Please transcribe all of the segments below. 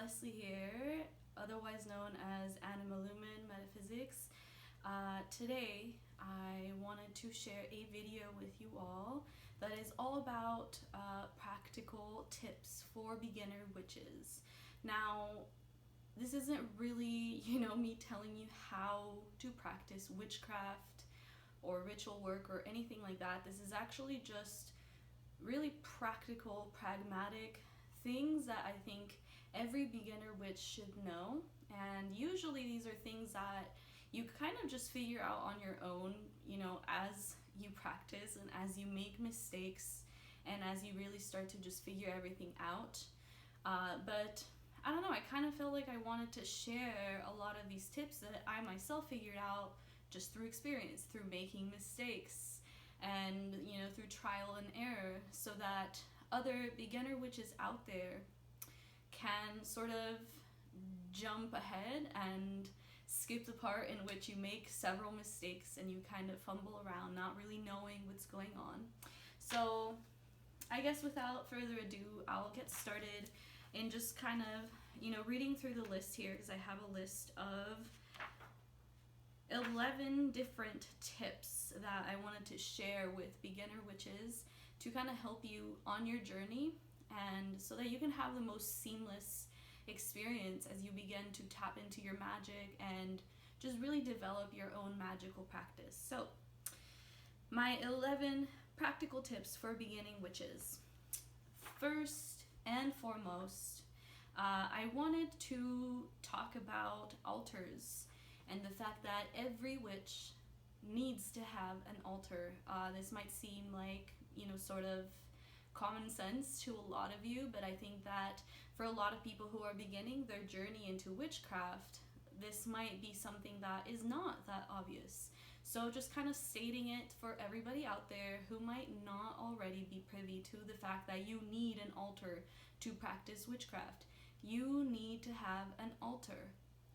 Leslie here, otherwise known as Anima Lumen Metaphysics. Today, I wanted to share a video with you all that is all about practical tips for beginner witches. Now, this isn't really, me telling you how to practice witchcraft or ritual work or anything like that. This is actually just really practical, pragmatic things that I think every beginner witch should know. And usually these are things that you kind of just figure out on your own, as you practice and as you make mistakes and as you really start to just figure everything out. But I don't know, I kind of felt like I wanted to share a lot of these tips that I myself figured out just through experience, through making mistakes, and through trial and error, so that other beginner witches out there can sort of jump ahead and skip the part in which you make several mistakes and you kind of fumble around not really knowing what's going on. So I guess without further ado, I'll get started in just kind of reading through the list here, because I have a list of 11 different tips that I wanted to share with beginner witches to kind of help you on your journey, and so that you can have the most seamless experience as you begin to tap into your magic and just really develop your own magical practice. So, my 11 practical tips for beginning witches. First and foremost, I wanted to talk about altars and the fact that every witch needs to have an altar. This might seem like, sort of common sense to a lot of you, but I think that for a lot of people who are beginning their journey into witchcraft, this might be something that is not that obvious. So just kind of stating it for everybody out there who might not already be privy to the fact that you need an altar to practice witchcraft. You need to have an altar,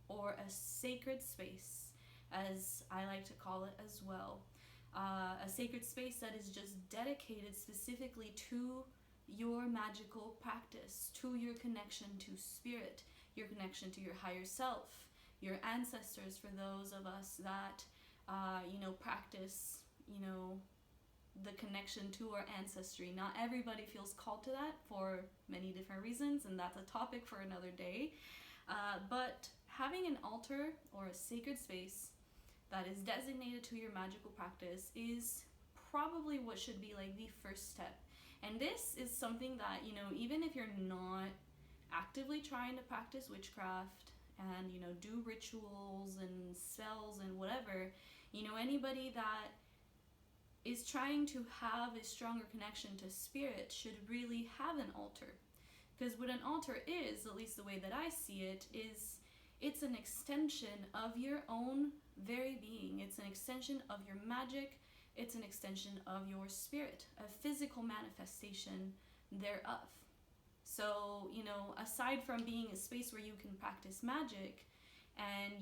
or a sacred space, as I like to call it as well. A sacred space that is just dedicated specifically to your magical practice, to your connection to spirit, your connection to your higher self, your ancestors, for those of us that, practice, the connection to our ancestry. Not everybody feels called to that for many different reasons, and that's a topic for another day. But having an altar or a sacred space that is designated to your magical practice is probably what should be like the first step. And this is something that, even if you're not actively trying to practice witchcraft and, do rituals and spells and whatever, anybody that is trying to have a stronger connection to spirit should really have an altar. Because what an altar is, at least the way that I see it, is it's an extension of your own very being. It's an extension of your magic. It's an extension of your spirit, a physical manifestation thereof. So, aside from being a space where you can practice magic and,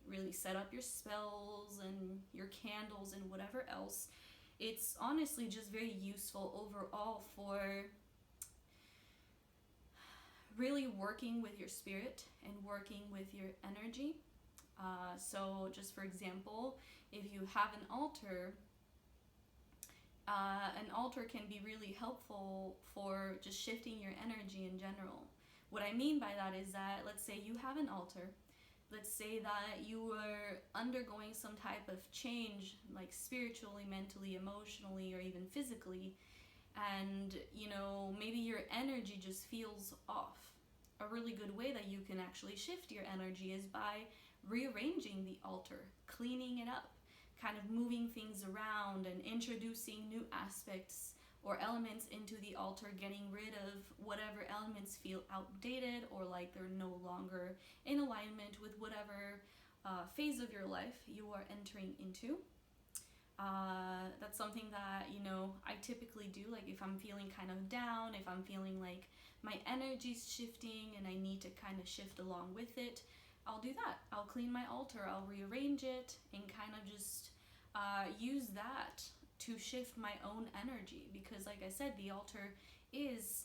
really set up your spells and your candles and whatever else, it's honestly just very useful overall for really working with your spirit and working with your energy. So just for example, if you have an altar can be really helpful for just shifting your energy in general. What I mean by that is that, let's say you have an altar. Let's say that you are undergoing some type of change, like spiritually, mentally, emotionally, or even physically, and maybe your energy just feels off. A really good way that you can actually shift your energy is by rearranging the altar, cleaning it up, kind of moving things around and introducing new aspects or elements into the altar, getting rid of whatever elements feel outdated or like they're no longer in alignment with whatever phase of your life you are entering into. That's something that, I typically do. Like if I'm feeling kind of down, if I'm feeling like my energy's shifting and I need to kind of shift along with it, I'll do that. I'll clean my altar, I'll rearrange it, and kind of just use that to shift my own energy. Because like I said, the altar is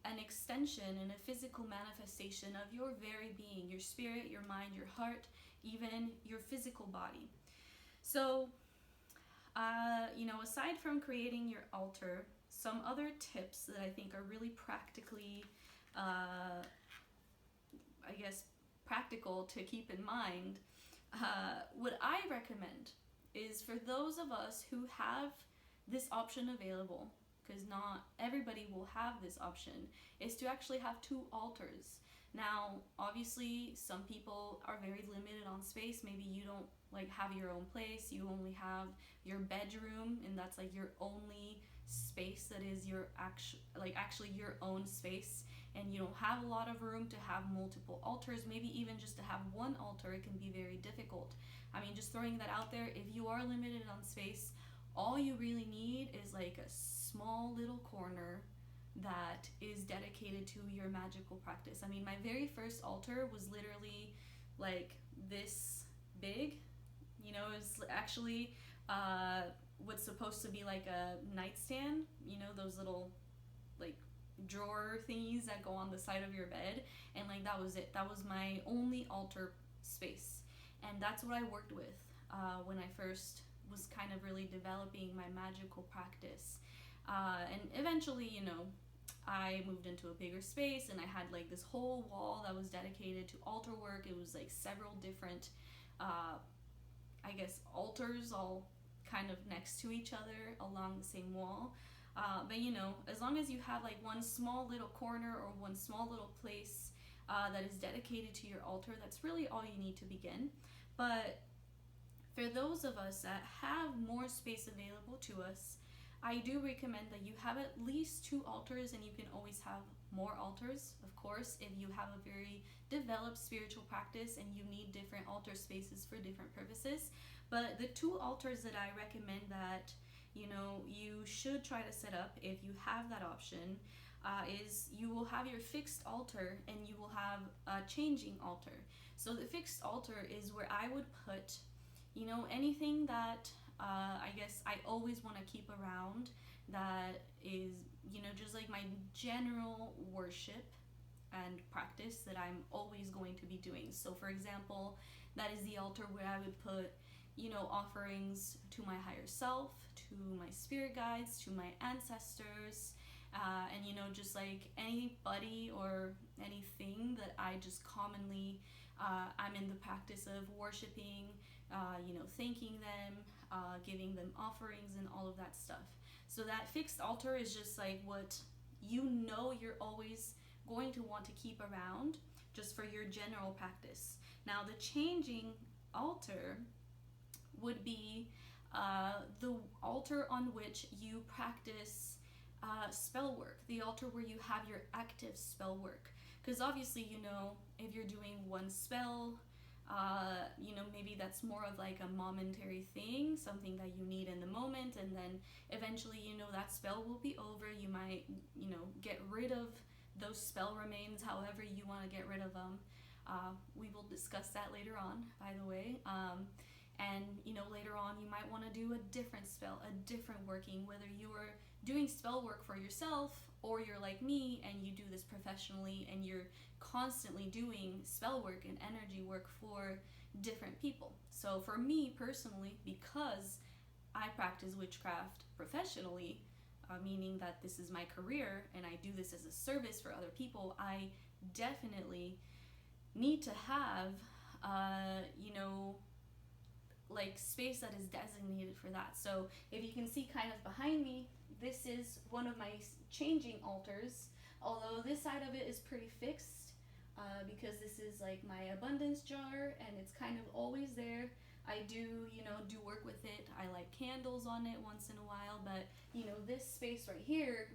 an extension and a physical manifestation of your very being, your spirit, your mind, your heart, even your physical body. So, aside from creating your altar, some other tips that I think are really practically, practical to keep in mind, what I recommend is for those of us who have this option available, because not everybody will have this option, is to actually have two altars. Now, obviously, some people are very limited on space. Maybe you don't have your own place. You only have your bedroom, and that's your only space that is your actually your own space, and you don't have a lot of room to have multiple altars. Maybe even just to have one altar, it can be very difficult. I mean, just throwing that out there, if you are limited on space, all you really need is a small little corner that is dedicated to your magical practice. I mean, my very first altar was literally this big. It was actually what's supposed to be a nightstand, those little drawer thingies that go on the side of your bed, and that was it. That was my only altar space, and that's what I worked with when I first was kind of really developing my magical practice. And eventually, I moved into a bigger space, and I had this whole wall that was dedicated to altar work. It was several different altars all kind of next to each other along the same wall. But as long as you have one small little corner or one small little place that is dedicated to your altar, that's really all you need to begin. But for those of us that have more space available to us, I do recommend that you have at least two altars, and you can always have more altars, of course, if you have a very developed spiritual practice and you need different altar spaces for different purposes. But the two altars that I recommend that you should try to set up if you have that option is you will have your fixed altar and you will have a changing altar. So the fixed altar is where I would put anything that I always want to keep around, that is just my general worship and practice that I'm always going to be doing. So for example, that is the altar where I would put offerings to my higher self, to my spirit guides, to my ancestors, and just anybody or anything that I just commonly I'm in the practice of worshiping, thanking them, giving them offerings and all of that stuff. So that fixed altar is just what you're always going to want to keep around just for your general practice. Now the changing altar would be the altar on which you practice spell work, the altar where you have your active spell work. Because obviously, if you're doing one spell, maybe that's more of a momentary thing, something that you need in the moment, and then eventually, that spell will be over. You might, get rid of those spell remains however you want to get rid of them. We will discuss that later on, by the way. And later on you might want to do a different spell, a different working, whether you are doing spell work for yourself or you're like me and you do this professionally and you're constantly doing spell work and energy work for different people. So for me personally, because I practice witchcraft professionally, meaning that this is my career and I do this as a service for other people, I definitely need to have space that is designated for that. So if you can see kind of behind me, this is one of my changing altars, although this side of it is pretty fixed because this is my abundance jar and it's kind of always there. I do work with it. I light candles on it once in a while, but this space right here,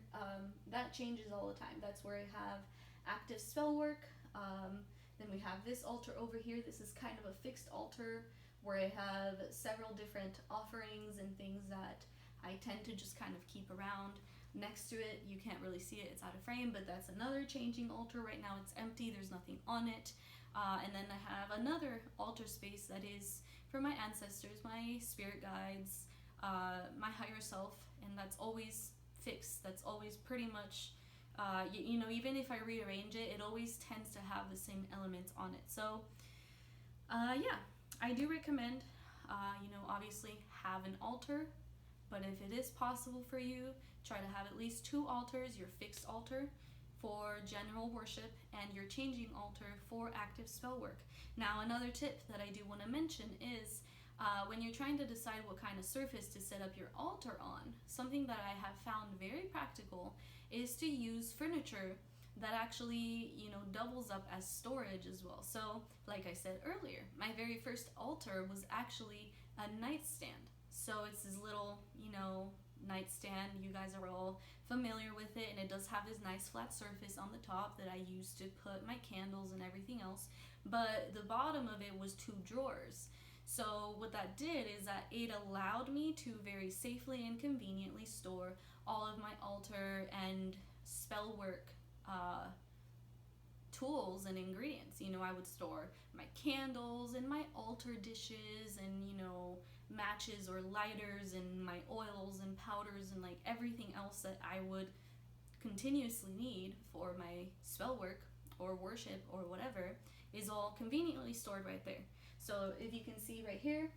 that changes all the time. That's where I have active spell work. Then we have this altar over here. This is kind of a fixed altar where I have several different offerings and things that I tend to just kind of keep around. Next to it, you can't really see it, it's out of frame, but that's another changing altar. Right now it's empty, there's nothing on it. And then I have another altar space that is for my ancestors, my spirit guides, my higher self, and that's always fixed. That's always pretty much you know, even if I rearrange it, it always tends to have the same elements on it. So yeah, I do recommend, you know, obviously have an altar, but if it is possible for you, try to have at least 2 altars: your fixed altar for general worship and your changing altar for active spell work. Now, another tip that I do want to mention is when you're trying to decide what kind of surface to set up your altar on, something that I have found very practical is to use furniture that actually, you know, doubles up as storage as well. So, like I said earlier, my very first altar was actually a nightstand. So it's this little, you know, nightstand. You guys are all familiar with it, and it does have this nice flat surface on the top that I use to put my candles and everything else. But the bottom of it was 2 drawers. So what that did is that it allowed me to very safely and conveniently store all of my altar and spell work tools and ingredients. You know, I would store my candles and my altar dishes and, you know, matches or lighters and my oils and powders and like everything else that I would continuously need for my spell work or worship or whatever is all conveniently stored right there. So if you can see right here,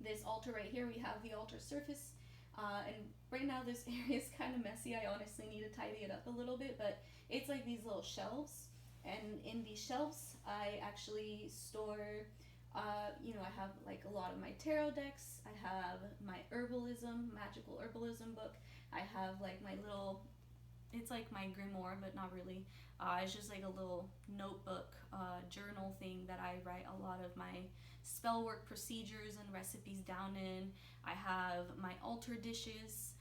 this altar right here, we have the altar surface. And right now this area is kind of messy. I honestly need to tidy it up a little bit, but it's like these little shelves. And in these shelves, I actually store, you know, I have like a lot of my tarot decks. I have my magical herbalism book. I have like my little, it's like my grimoire, but not really. It's just like a little notebook, journal thing that I write a lot of my spell work procedures and recipes down in. I have my altar dishes,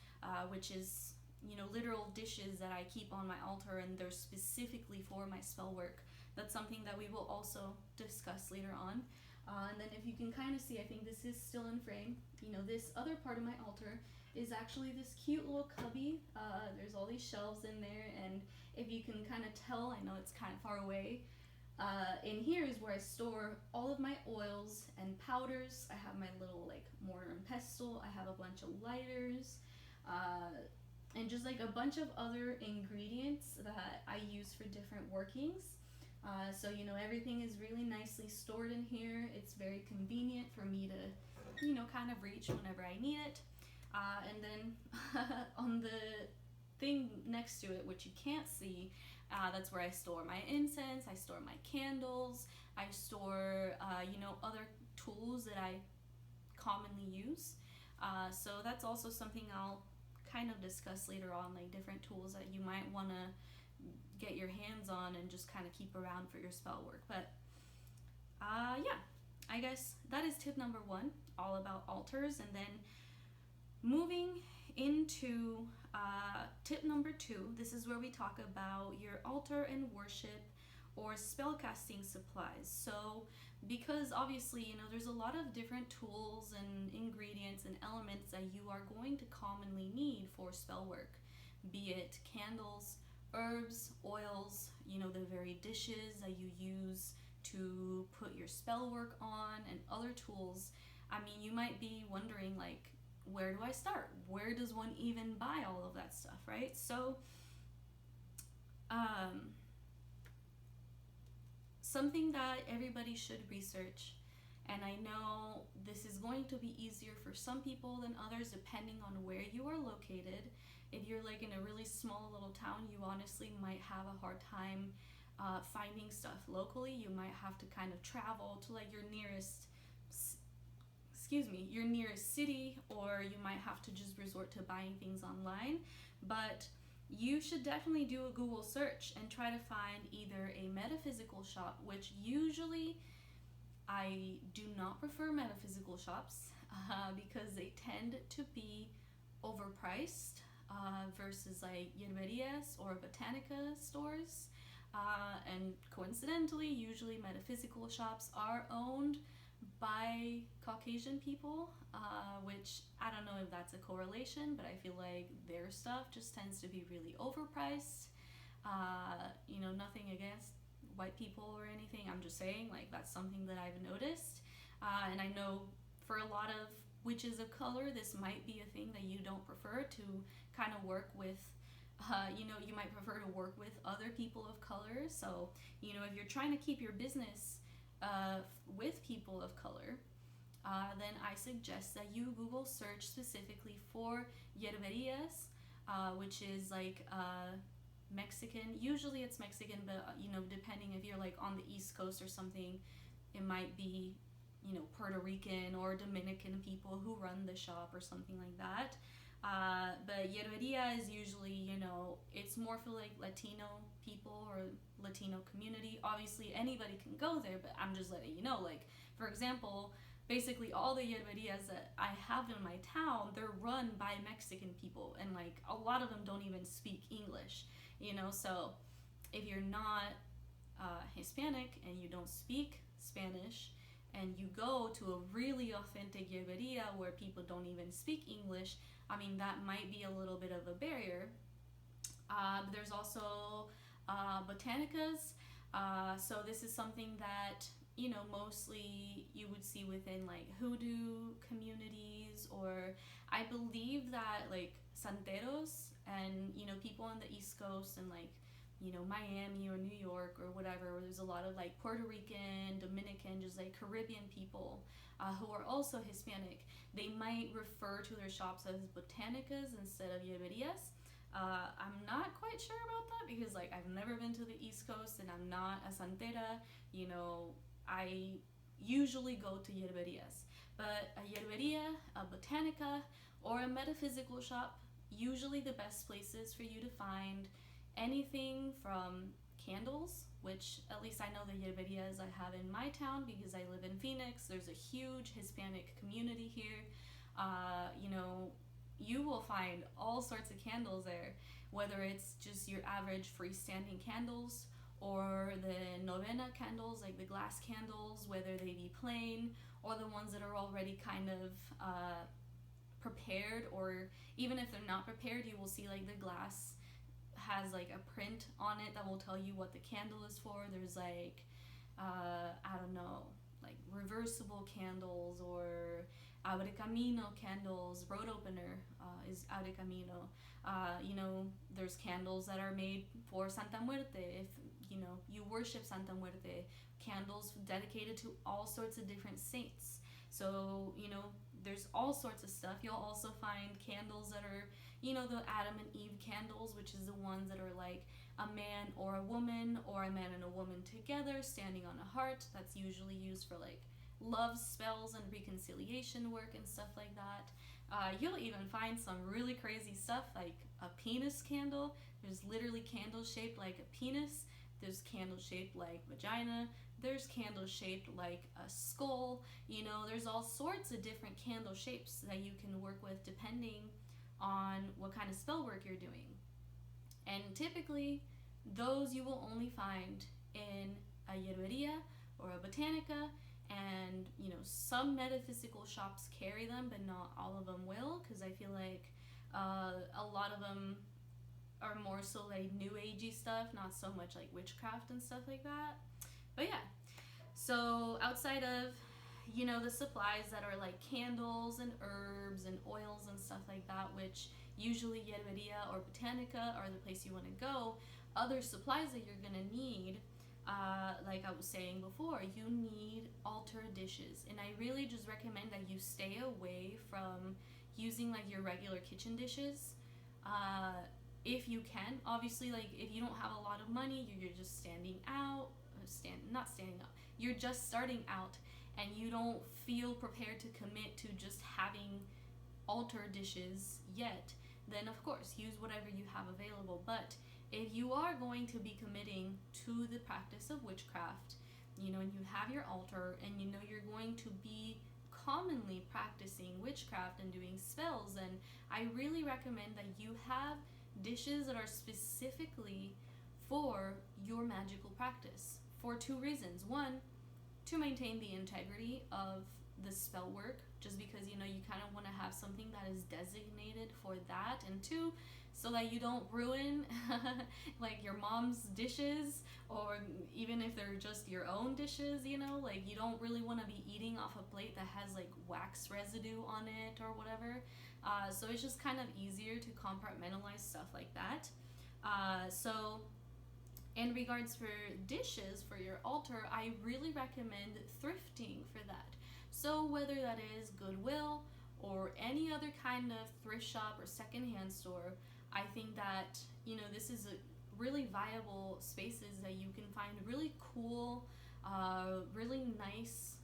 which is, you know, literal dishes that I keep on my altar, and they're specifically for my spell work. That's something that we will also discuss later on. And then if you can kind of see, I think this is still in frame. You know, this other part of my altar is actually this cute little cubby. There's all these shelves in there, and if you can kind of tell, I know it's kind of far away, in here is where I store all of my oils and powders. I have my little like mortar and pestle. I have a bunch of lighters, and just like a bunch of other ingredients that I use for different workings. So, you know, everything is really nicely stored in here. It's very convenient for me to, you know, kind of reach whenever I need it. And then on the thing next to it, which you can't see, that's where I store my incense, I store my candles, I store, you know, other tools that I commonly use. So that's also something I'll kind of discuss later on, like different tools that you might want to get your hands on and just kind of keep around for your spell work. But yeah, I guess that is tip number 1, all about altars. And then moving into tip number 2, this is where we talk about your altar and worship or spellcasting supplies. So because obviously, you know, there's a lot of different tools and ingredients and elements that you are going to commonly need for spell work, be it candles, herbs, oils, you know, the very dishes that you use to put your spell work on, and other tools. I mean, you might be wondering, like, where do I start? Where does one even buy all of that stuff, right? So, something that everybody should research, and I know this is going to be easier for some people than others depending on where you are located. If you're like in a really small little town, you honestly might have a hard time finding stuff locally. You might have to kind of travel to like your nearest city, or you might have to just resort to buying things online. But you should definitely do a Google search and try to find either a metaphysical shop, which usually I do not prefer metaphysical shops because they tend to be overpriced versus like yerberias or botanica stores. And coincidentally, usually metaphysical shops are owned by Caucasian people, which I don't know if that's a correlation, but I feel like their stuff just tends to be really overpriced. You know, nothing against white people or anything. I'm just saying, like, that's something that I've noticed. And I know for a lot of witches of color, this might be a thing that you don't prefer, to kind of work with You might prefer to work with other people of color. So, if you're trying to keep your business with people of color, then I suggest that you Google search specifically for yerberias, which is like Mexican. Usually it's Mexican, but depending if you're like on the East Coast or something, it might be Puerto Rican or Dominican people who run the shop or something like that. But yerberia is usually, it's more for like Latino people or Latino community. Obviously, anybody can go there, but I'm just letting you know. Like, for example, basically all the yerberias that I have in my town, they're run by Mexican people, and like a lot of them don't even speak English. So if you're not Hispanic and you don't speak Spanish, and you go to a really authentic yerberia where people don't even speak English, I mean, that might be a little bit of a barrier. There's also botanicas. So this is something that, mostly you would see within like hoodoo communities, or I believe that like santeros and, people on the East Coast and like, Miami or New York or whatever, where there's a lot of like Puerto Rican, Dominican, just like Caribbean people who are also Hispanic. They might refer to their shops as botanicas instead of yerberias. I'm not quite sure about that because like I've never been to the East Coast and I'm not a santera. I usually go to yerberias, but a yerberia, a botanica, or a metaphysical shop, usually the best places for you to find anything from candles, which at least I know the yerberias I have in my town because I live in Phoenix. There's a huge Hispanic community here. You will find all sorts of candles there, whether it's just your average freestanding candles or the novena candles, like the glass candles, whether they be plain or the ones that are already kind of prepared, or even if they're not prepared, you will see like the glass has like a print on it that will tell you what the candle is for. There's like I don't know, like reversible candles or abre camino candles. Road opener is abre camino. There's candles that are made for Santa Muerte. If you worship Santa Muerte, candles dedicated to all sorts of different saints. So there's all sorts of stuff. You'll also find candles that are the Adam and Eve candles, which is the ones that are like a man or a woman, or a man and a woman together standing on a heart. That's usually used for like love spells and reconciliation work and stuff like that. You'll even find some really crazy stuff like a penis candle. There's literally candles shaped like a penis. There's candles shaped like vagina. There's candles shaped like a skull. There's all sorts of different candle shapes that you can work with depending on what kind of spell work you're doing. And typically, those you will only find in a yerberia or a botanica, and some metaphysical shops carry them, but not all of them will, because I feel like a lot of them are more so like new agey stuff, not so much like witchcraft and stuff like that. But yeah, so outside of the supplies that are like candles and herbs and oils and stuff like that, which usually yerberia or botanica are the place you want to go, other supplies that you're going to need, like I was saying before, you need altar dishes. And I really just recommend that you stay away from using like your regular kitchen dishes. If you can, obviously, like if you don't have a lot of money, you're just not standing up, you're just starting out and you don't feel prepared to commit to just having altar dishes yet, then of course use whatever you have available. But if you are going to be committing to the practice of witchcraft, and you have your altar, and you're going to be commonly practicing witchcraft and doing spells, then I really recommend that you have dishes that are specifically for your magical practice, for two reasons. One, to maintain the integrity of the spell work, just because you kind of want to have something that is designated for that, and two, so that you don't ruin like your mom's dishes, or even if they're just your own dishes, like you don't really want to be eating off a plate that has like wax residue on it or whatever. So it's just kind of easier to compartmentalize stuff like that. So in regards for dishes for your altar, I really recommend thrifting for that. So whether that is Goodwill or any other kind of thrift shop or secondhand store, I think that, this is a really viable spaces that you can find really cool, really nice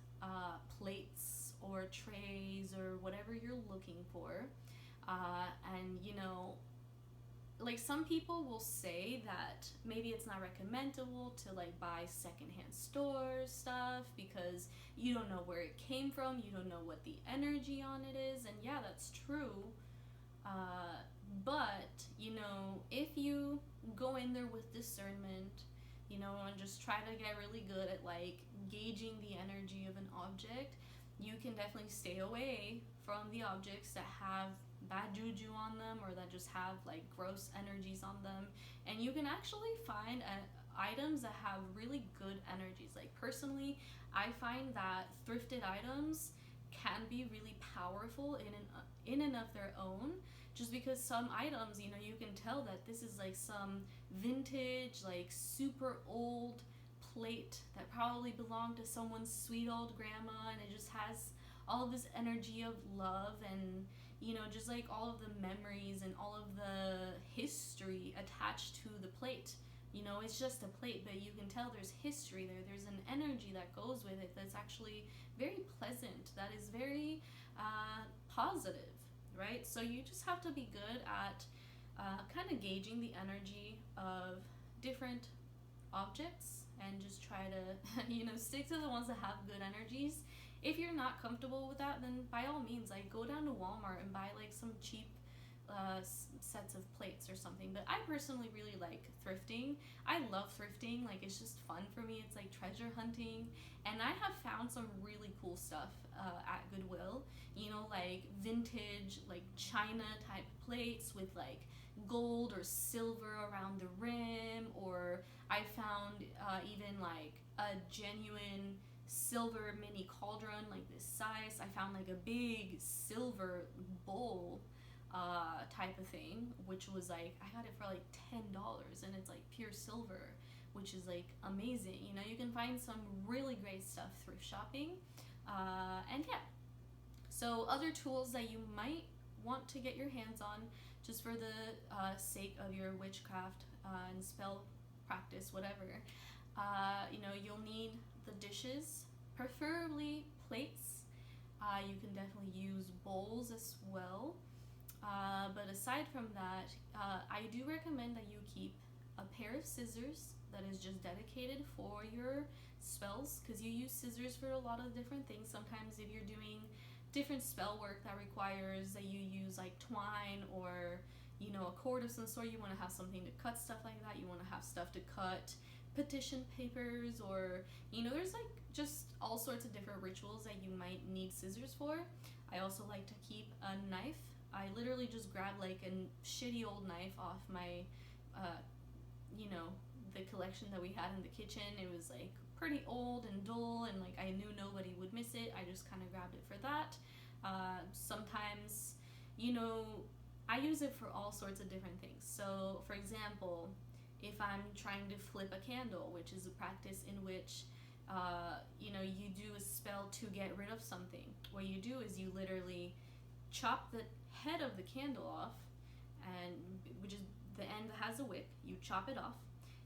plates or trays or whatever you're looking for. And like some people will say that maybe it's not recommendable to like buy secondhand store stuff because you don't know where it came from, you don't know what the energy on it is, and yeah, that's true. But if you go in there with discernment, and just try to get really good at like gauging the energy of an object, you can definitely stay away from the objects that have bad juju on them or that just have like gross energies on them. And you can actually find items that have really good energies. Like personally, I find that thrifted items can be really powerful in and of their own, just because some items, you can tell that this is like some vintage, like super old plate that probably belonged to someone's sweet old grandma, and it just has all of this energy of love and just like all of the memories and all of the history attached to the plate. It's just a plate, but you can tell there's history there. There's an energy that goes with it that's actually very pleasant, that is very positive, right? So you just have to be good at kind of gauging the energy of different objects and just try to, stick to the ones that have good energies. If you're not comfortable with that, then by all means, like go down to Walmart and buy like some cheap sets of plates or something. But I personally really like thrifting. I love thrifting. Like it's just fun for me. It's like treasure hunting, and I have found some really cool stuff at Goodwill. Like vintage, like china type plates with like gold or silver around the rim, or I found even like a genuine silver mini cauldron like this size. I found like a big silver bowl type of thing, which was like, I got it for like $10, and it's like pure silver, which is like amazing. You can find some really great stuff thrift shopping. And yeah, so other tools that you might want to get your hands on just for the sake of your witchcraft and spell practice, whatever. You'll need the dishes, preferably plates. You can definitely use bowls as well. But aside from that, I do recommend that you keep a pair of scissors that is just dedicated for your spells, because you use scissors for a lot of different things. Sometimes if you're doing different spell work that requires that you use like twine or a cord of some sort, you want to have something to cut stuff like that. You want to have stuff to cut petition papers, or there's like just all sorts of different rituals that you might need scissors for. I also like to keep a knife. I literally just grabbed like a shitty old knife off my the collection that we had in the kitchen. It was like pretty old and dull, and like I knew nobody would miss it. I just kind of grabbed it for that. Sometimes I use it for all sorts of different things. So for example, if I'm trying to flip a candle, which is a practice in which you do a spell to get rid of something. What you do is you literally chop the head of the candle off, and which is the end that has a wick. You chop it off,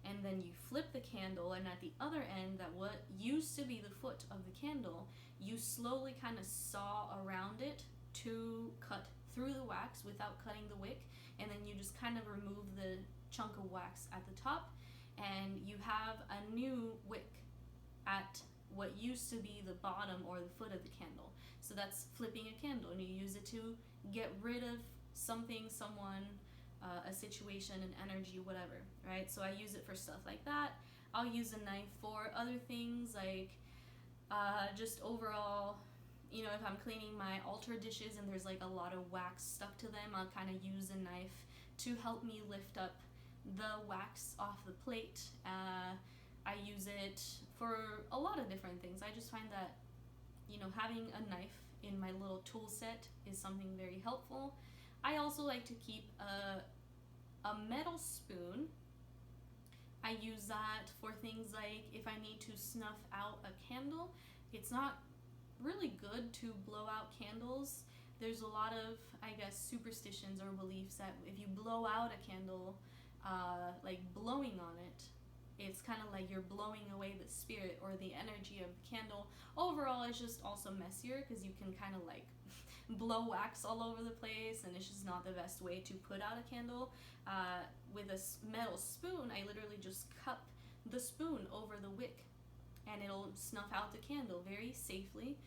and then you flip the candle, and at the other end, that what used to be the foot of the candle, you slowly kind of saw around it to cut through the wax without cutting the wick, and then you just kind of remove the chunk of wax at the top, and you have a new wick at what used to be the bottom or the foot of the candle. So that's flipping a candle, and you use it to get rid of something, someone, a situation, an energy, whatever, right? So I use it for stuff like that. I'll use a knife for other things, like just overall, if I'm cleaning my altar dishes and there's like a lot of wax stuck to them, I'll kind of use a knife to help me lift up the wax off the plate. I use it for a lot of different things. I just find that, having a knife in my little tool set is something very helpful. I also like to keep a A metal spoon, I use that for things like if I need to snuff out a candle. It's not really good to blow out candles. There's a lot of, I guess, superstitions or beliefs that if you blow out a candle, like blowing on it, it's kind of like you're blowing away the spirit or the energy of the candle. Overall, it's just also messier because you can kind of like blow wax all over the place, and it's just not the best way to put out a candle. With a metal spoon, I literally just cup the spoon over the wick, and it'll snuff out the candle very safely.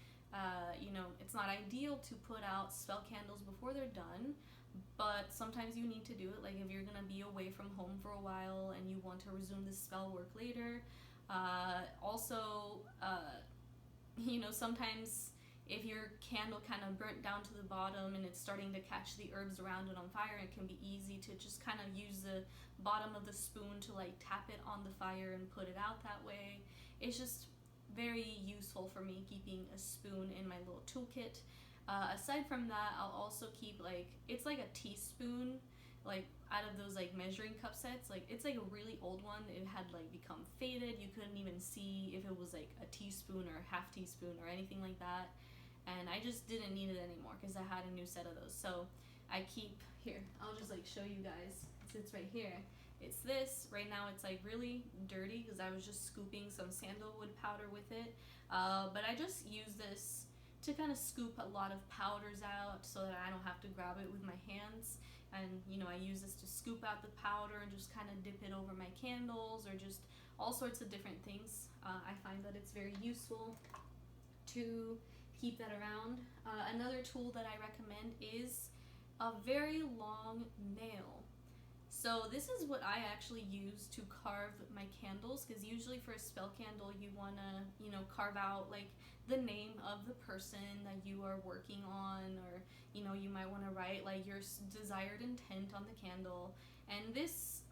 It's not ideal to put out spell candles before they're done, but sometimes you need to do it. Like if you're gonna be away from home for a while and you want to resume the spell work later. Sometimes if your candle kind of burnt down to the bottom and it's starting to catch the herbs around it on fire, it can be easy to just kind of use the bottom of the spoon to like tap it on the fire and put it out that way. It's just very useful for me keeping a spoon in my little toolkit. Aside from that, I'll also keep it's like a teaspoon, like out of those like measuring cup sets. Like it's like a really old one. It had like become faded. You couldn't even see if it was like a teaspoon or a half teaspoon or anything like that. And I just didn't need it anymore because I had a new set of those. So I keep here. I'll just like show you guys. It sits right here. It's this. Right now it's like really dirty because I was just scooping some sandalwood powder with it. But I just use this to kind of scoop a lot of powders out so that I don't have to grab it with my hands. And I use this to scoop out the powder and just kind of dip it over my candles or just all sorts of different things. I find that it's very useful to keep that around. Another tool that I recommend is a very long nail. So this is what I actually use to carve my candles, because usually for a spell candle you want to carve out like the name of the person that you are working on, or you might want to write like your desired intent on the candle. And this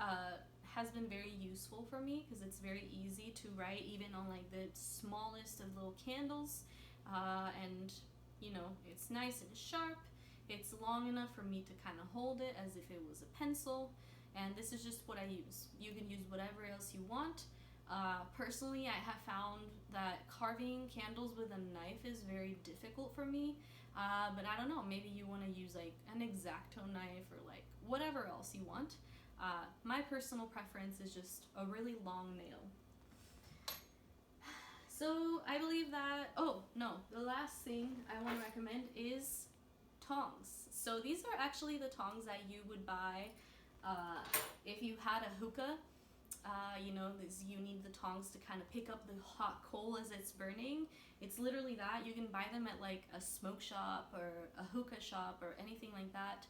has been very useful for me because it's very easy to write even on like the smallest of little candles. And it's nice and sharp. It's long enough for me to kind of hold it as if it was a pencil. And this is just what I use. You can use whatever else you want. Personally, I have found that carving candles with a knife is very difficult for me. But I don't know, maybe you want to use like an X-Acto knife or like whatever else you want. My personal preference is just a really long nail. So I believe that, the last thing I want to recommend is tongs. So these are actually the tongs that you would buy if you had a hookah. You need the tongs to kind of pick up the hot coal as it's burning. It's literally that. You can buy them at like a smoke shop or a hookah shop or anything like that.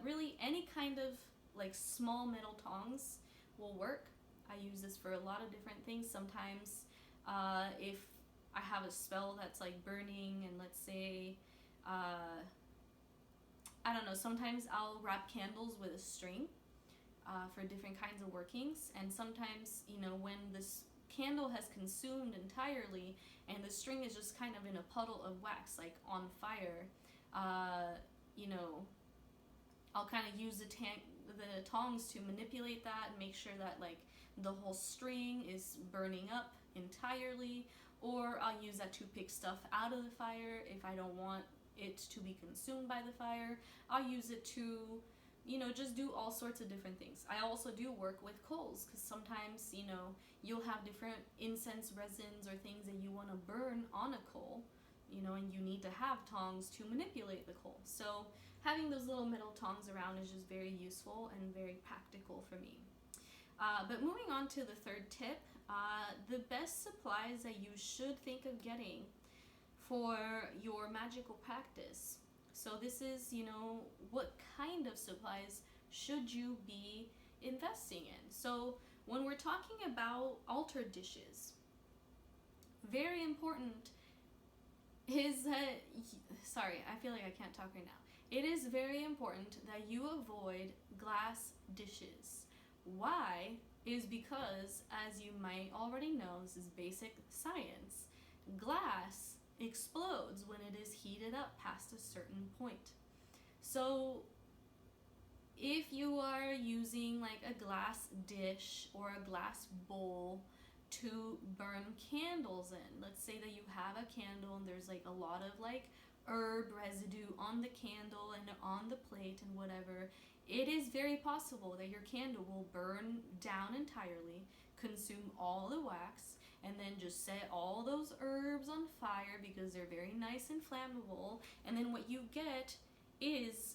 Really, any kind of like small metal tongs will work. I use this for a lot of different things. Sometimes if I have a spell that's like burning, and let's say I don't know, sometimes I'll wrap candles with a string for different kinds of workings. And sometimes, when this candle has consumed entirely and the string is just kind of in a puddle of wax, like on fire, I'll kind of use the tongs to manipulate that and make sure that like the whole string is burning up entirely. Or I'll use that to pick stuff out of the fire if I don't want it to be consumed by the fire. I'll use it to just do all sorts of different things. I also do work with coals because sometimes you'll have different incense resins or things that you want to burn on a coal, and you need to have tongs to manipulate the coal. So having those little metal tongs around is just very useful and very practical for me. But moving on to the third tip, the best supplies that you should think of getting for your magical practice. So this is, what kind of supplies should you be investing in? So when we're talking about altar dishes, very important is that, sorry, I feel like I can't talk right now. It is very important that you avoid glass dishes. Why? Is because, as you might already know, this is basic science, glass explodes when it is heated up past a certain point. So if you are using like a glass dish or a glass bowl to burn candles in, let's say that you have a candle and there's like a lot of like herb residue on the candle and on the plate and whatever, it is very possible that your candle will burn down entirely, consume all the wax, and then just set all those herbs on fire because they're very nice and flammable. And then what you get is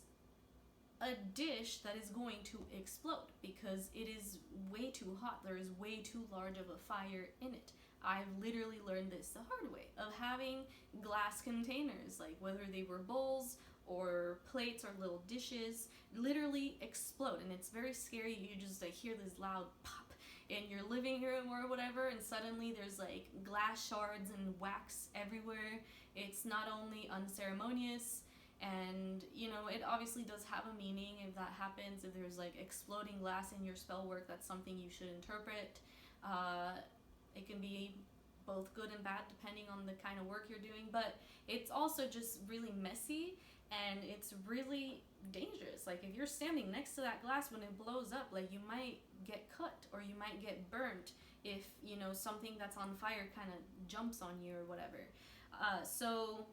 a dish that is going to explode because it is way too hot. There is way too large of a fire in it. I've literally learned this the hard way of having glass containers, like whether they were bowls or plates or little dishes, literally explode. And it's very scary. You just like hear this loud pop in your living room or whatever, and suddenly there's like glass shards and wax everywhere. It's not only unceremonious, and you know, it obviously does have a meaning if that happens. If there's like exploding glass in your spell work, that's something you should interpret. It can be both good and bad depending on the kind of work you're doing, but it's also just really messy and it's really dangerous. Like if you're standing next to that glass when it blows up, like you might get cut or you might get burnt if, you know, something that's on fire kind of jumps on you or whatever. So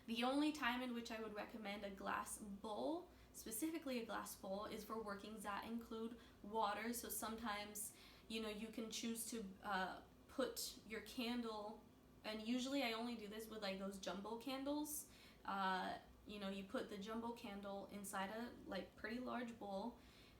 the only time in which I would recommend a glass bowl, specifically a glass bowl, is for workings that include water. So sometimes, you know, you can choose to put your candle, and usually I only do this with like those jumbo candles. You know, you put the jumbo candle inside a like pretty large bowl,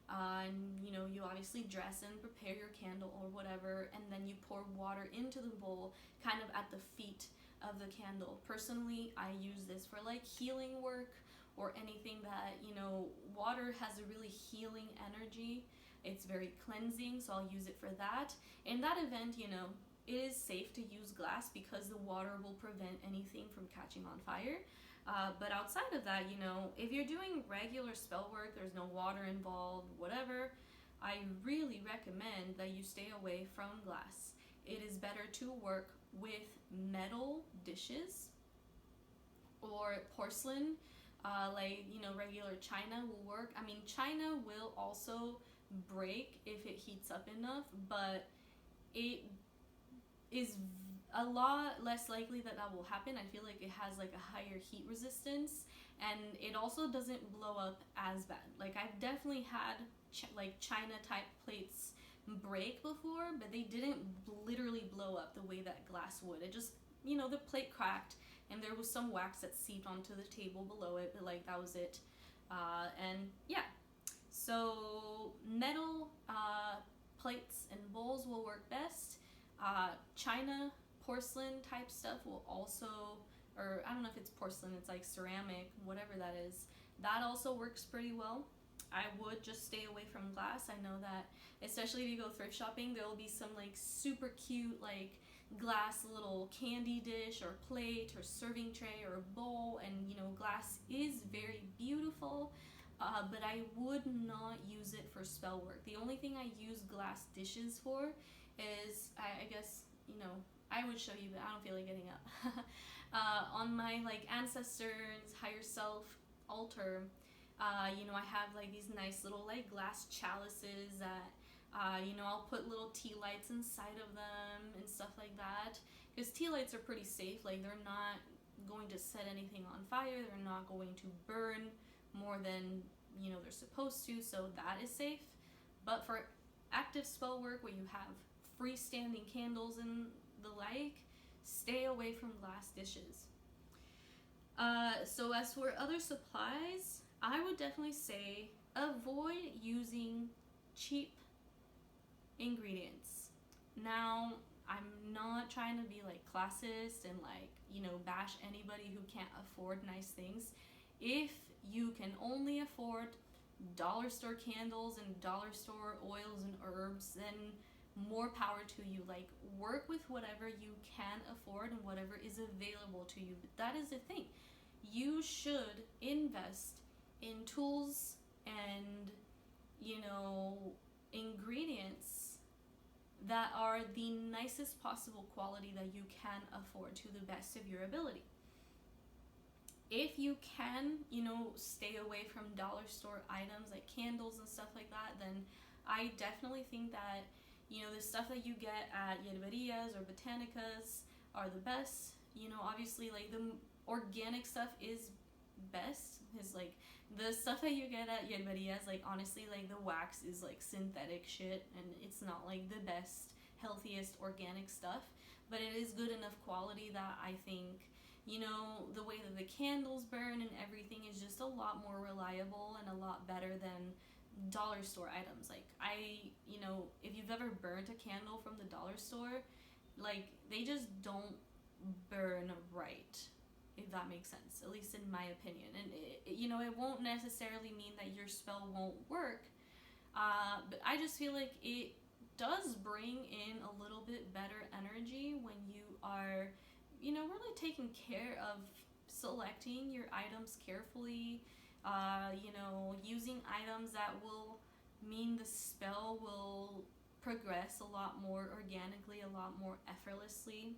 and you know, you obviously dress and prepare your candle or whatever, and then you pour water into the bowl kind of at the feet of the candle. Personally, I use this for like healing work or anything that, you know, water has a really healing energy. It's very cleansing, so I'll use it for that. In that event, you know, it is safe to use glass because the water will prevent anything from catching on fire. But outside of that, you know, if you're doing regular spell work, there's no water involved, whatever, I really recommend that you stay away from glass. It is better to work with metal dishes or porcelain, like, you know, regular china will work. I mean, china will also break if it heats up enough, but it is a lot less likely that that will happen. I feel like it has like a higher heat resistance, and it also doesn't blow up as bad. Like I've definitely had like china type plates break before, but they didn't literally blow up the way that glass would. It just, you know, the plate cracked and there was some wax that seeped onto the table below it, but like that was it. And yeah, so metal plates and bowls will work best. China, porcelain type stuff will also, or I don't know if it's porcelain, it's like ceramic, whatever that is, that also works pretty well. I would just stay away from glass. I know that, especially if you go thrift shopping, there will be some like super cute like glass little candy dish or plate or serving tray or bowl, and you know, glass is very beautiful, but I would not use it for spell work. The only thing I use glass dishes for is, I guess, you know, I would show you, but I don't feel like getting up. On my like ancestors' higher self altar, you know, I have like these nice little like glass chalices that, you know, I'll put little tea lights inside of them and stuff like that. Because tea lights are pretty safe. Like they're not going to set anything on fire. They're not going to burn more than, you know, they're supposed to. So that is safe. But for active spell work where you have freestanding candles and the like, stay away from glass dishes. So as for other supplies, I would definitely say avoid using cheap ingredients. Now, I'm not trying to be like classist and like, you know, bash anybody who can't afford nice things. If you can only afford dollar store candles and dollar store oils and herbs, then more power to you. Like, work with whatever you can afford and whatever is available to you. But that is the thing. You should invest in tools and, you know, ingredients that are the nicest possible quality that you can afford to the best of your ability. If you can, stay away from dollar store items like candles and stuff like that, then I definitely think that, the stuff that you get at Yerberias or Botanicas are the best. Obviously, like, the organic stuff is best. Is like the stuff that you get at Yerberias, like, honestly, like, the wax is like synthetic shit, and it's not like the best, healthiest organic stuff, but it is good enough quality that I think, the way that the candles burn and everything is just a lot more reliable and a lot better than dollar store items. Like, if you've ever burnt a candle from the dollar store, like, they just don't burn right, if that makes sense, at least in my opinion. And it won't necessarily mean that your spell won't work, but I just feel like it does bring in a little bit better energy when you are, really taking care of selecting your items carefully, using items that will mean the spell will progress a lot more organically, a lot more effortlessly.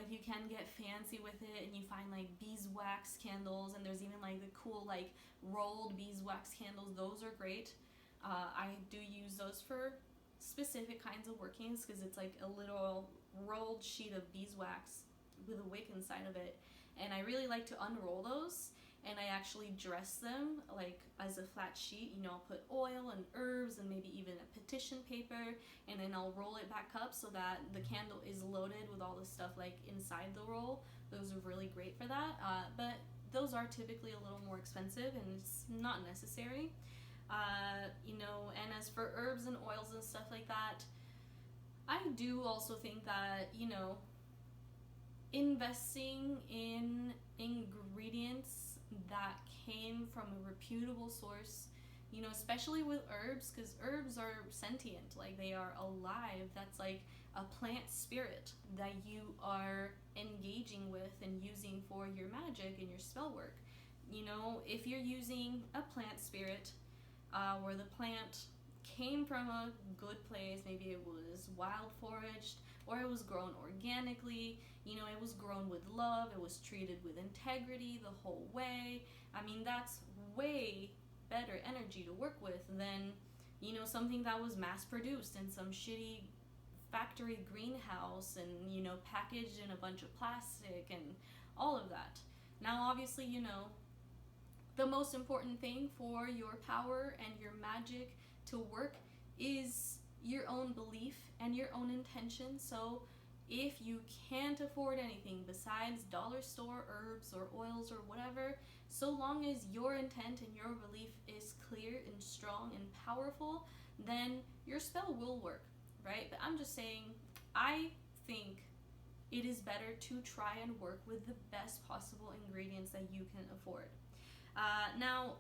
If you can get fancy with it and you find like beeswax candles, and there's even like the cool like rolled beeswax candles, those are great. I do use those for specific kinds of workings because it's like a little rolled sheet of beeswax with a wick inside of it, and I really like to unroll those, and I actually dress them like as a flat sheet. I'll put oil and herbs and maybe even a petition paper, and then I'll roll it back up so that the candle is loaded with all the stuff like inside the roll. Those are really great for that, but those are typically a little more expensive and it's not necessary. And as for herbs and oils and stuff like that, I do also think that, investing in ingredients that came from a reputable source, especially with herbs, because herbs are sentient, like, they are alive. That's like a plant spirit that you are engaging with and using for your magic and your spell work. If you're using a plant spirit, where the plant came from a good place, maybe it was wild foraged, or it was grown organically, it was grown with love, it was treated with integrity the whole way. I mean, that's way better energy to work with than, something that was mass produced in some shitty factory greenhouse and, packaged in a bunch of plastic and all of that. Now, obviously, the most important thing for your power and your magic to work is your own belief and your own intention. So if you can't afford anything besides dollar store herbs or oils or whatever, so long as your intent and your belief is clear and strong and powerful, then your spell will work, right? But I'm just saying, I think it is better to try and work with the best possible ingredients that you can afford. Now,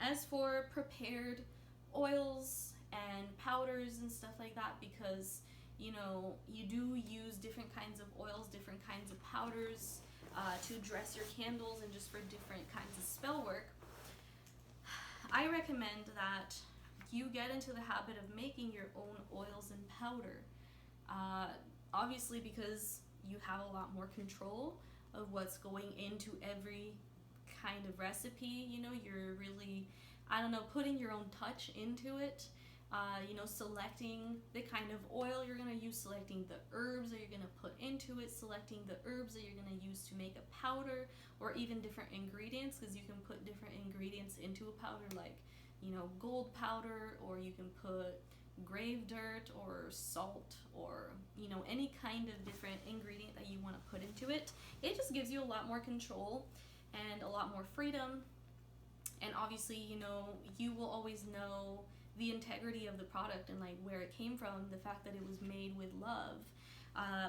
as for prepared oils and powders and stuff like that, because, you do use different kinds of oils, different kinds of powders to dress your candles and just for different kinds of spell work, I recommend that you get into the habit of making your own oils and powder. Obviously, because you have a lot more control of what's going into every kind of recipe. You're really, putting your own touch into it. Selecting the kind of oil you're going to use, selecting the herbs that you're going to put into it, selecting the herbs that you're going to use to make a powder, or even different ingredients, because you can put different ingredients into a powder, like, gold powder, or you can put grave dirt or salt, or, any kind of different ingredient that you want to put into it. It just gives you a lot more control and a lot more freedom. And obviously, you will always know the integrity of the product and like where it came from, the fact that it was made with love.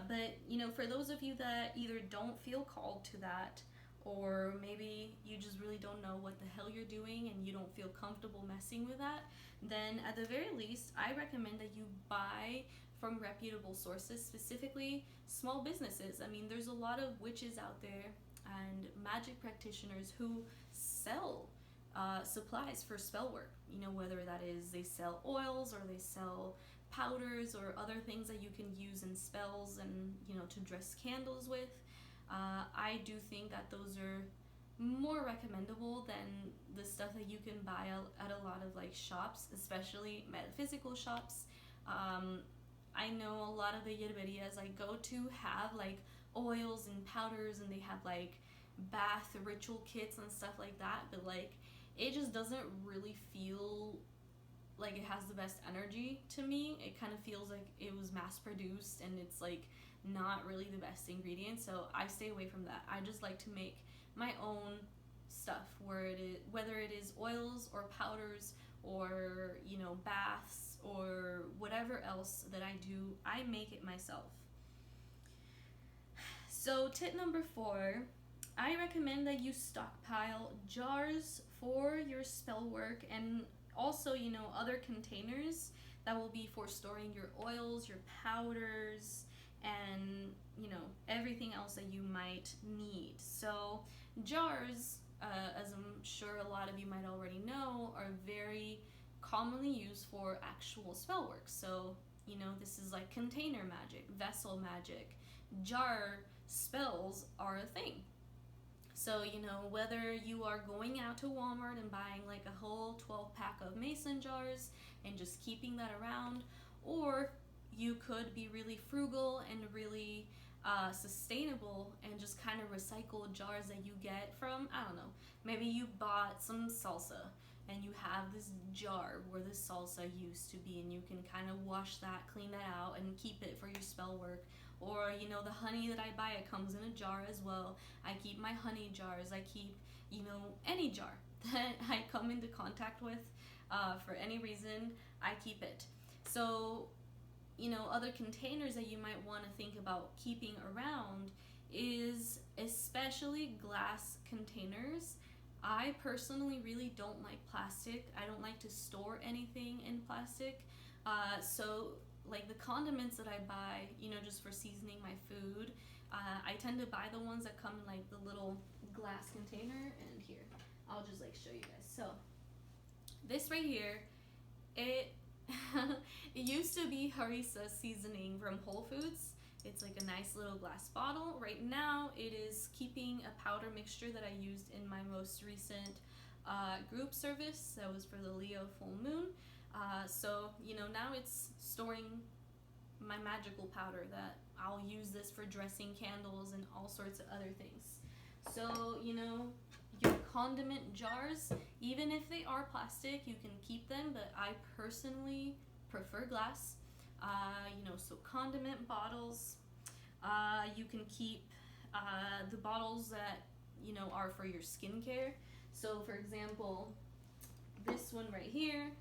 But for those of you that either don't feel called to that, or maybe you just really don't know what the hell you're doing and you don't feel comfortable messing with that, then at the very least, I recommend that you buy from reputable sources, specifically small businesses. I mean, there's a lot of witches out there and magic practitioners who sell supplies for spell work, whether that is they sell oils or they sell powders or other things that you can use in spells and, to dress candles with. I do think that those are more recommendable than the stuff that you can buy at a lot of like shops, especially metaphysical shops. Um, I know a lot of the yerberias I go to have like oils and powders, and they have like bath ritual kits and stuff like that, but like it just doesn't really feel like it has the best energy to me. It kind of feels like it was mass produced, and it's like not really the best ingredients, so I stay away from that. I just like to make my own stuff, where it is, whether it is oils or powders or baths or whatever else that I do, I make it myself. So tip number 4, I recommend that you stockpile jars for your spell work, and also other containers that will be for storing your oils, your powders, and everything else that you might need. So jars, as I'm sure a lot of you might already know, are very commonly used for actual spell work. So this is like container magic, vessel magic, jar spells are a thing. So whether you are going out to Walmart and buying like a whole 12-pack of mason jars and just keeping that around, or you could be really frugal and really sustainable and just kind of recycle jars that you get from, I don't know, maybe you bought some salsa and you have this jar where the salsa used to be, and you can kind of wash that, clean that out, and keep it for your spell work. Or the honey that I buy, it comes in a jar as well. I keep my honey jars. I keep any jar that I come into contact with for any reason, I keep it. So other containers that you might want to think about keeping around is especially glass containers. I personally really don't like plastic. I don't like to store anything in plastic. So like the condiments that I buy, just for seasoning my food, I tend to buy the ones that come in like the little glass container. And here, I'll just like show you guys. So this right here, it it used to be harissa seasoning from Whole Foods. It's like a nice little glass bottle. Right now it is keeping a powder mixture that I used in my most recent group service that was for the Leo full moon. So now it's storing my magical powder that I'll use this for dressing candles and all sorts of other things. So your condiment jars, even if they are plastic, you can keep them, but I personally prefer glass. So condiment bottles, you can keep the bottles that are for your skincare. So for example, this one right here,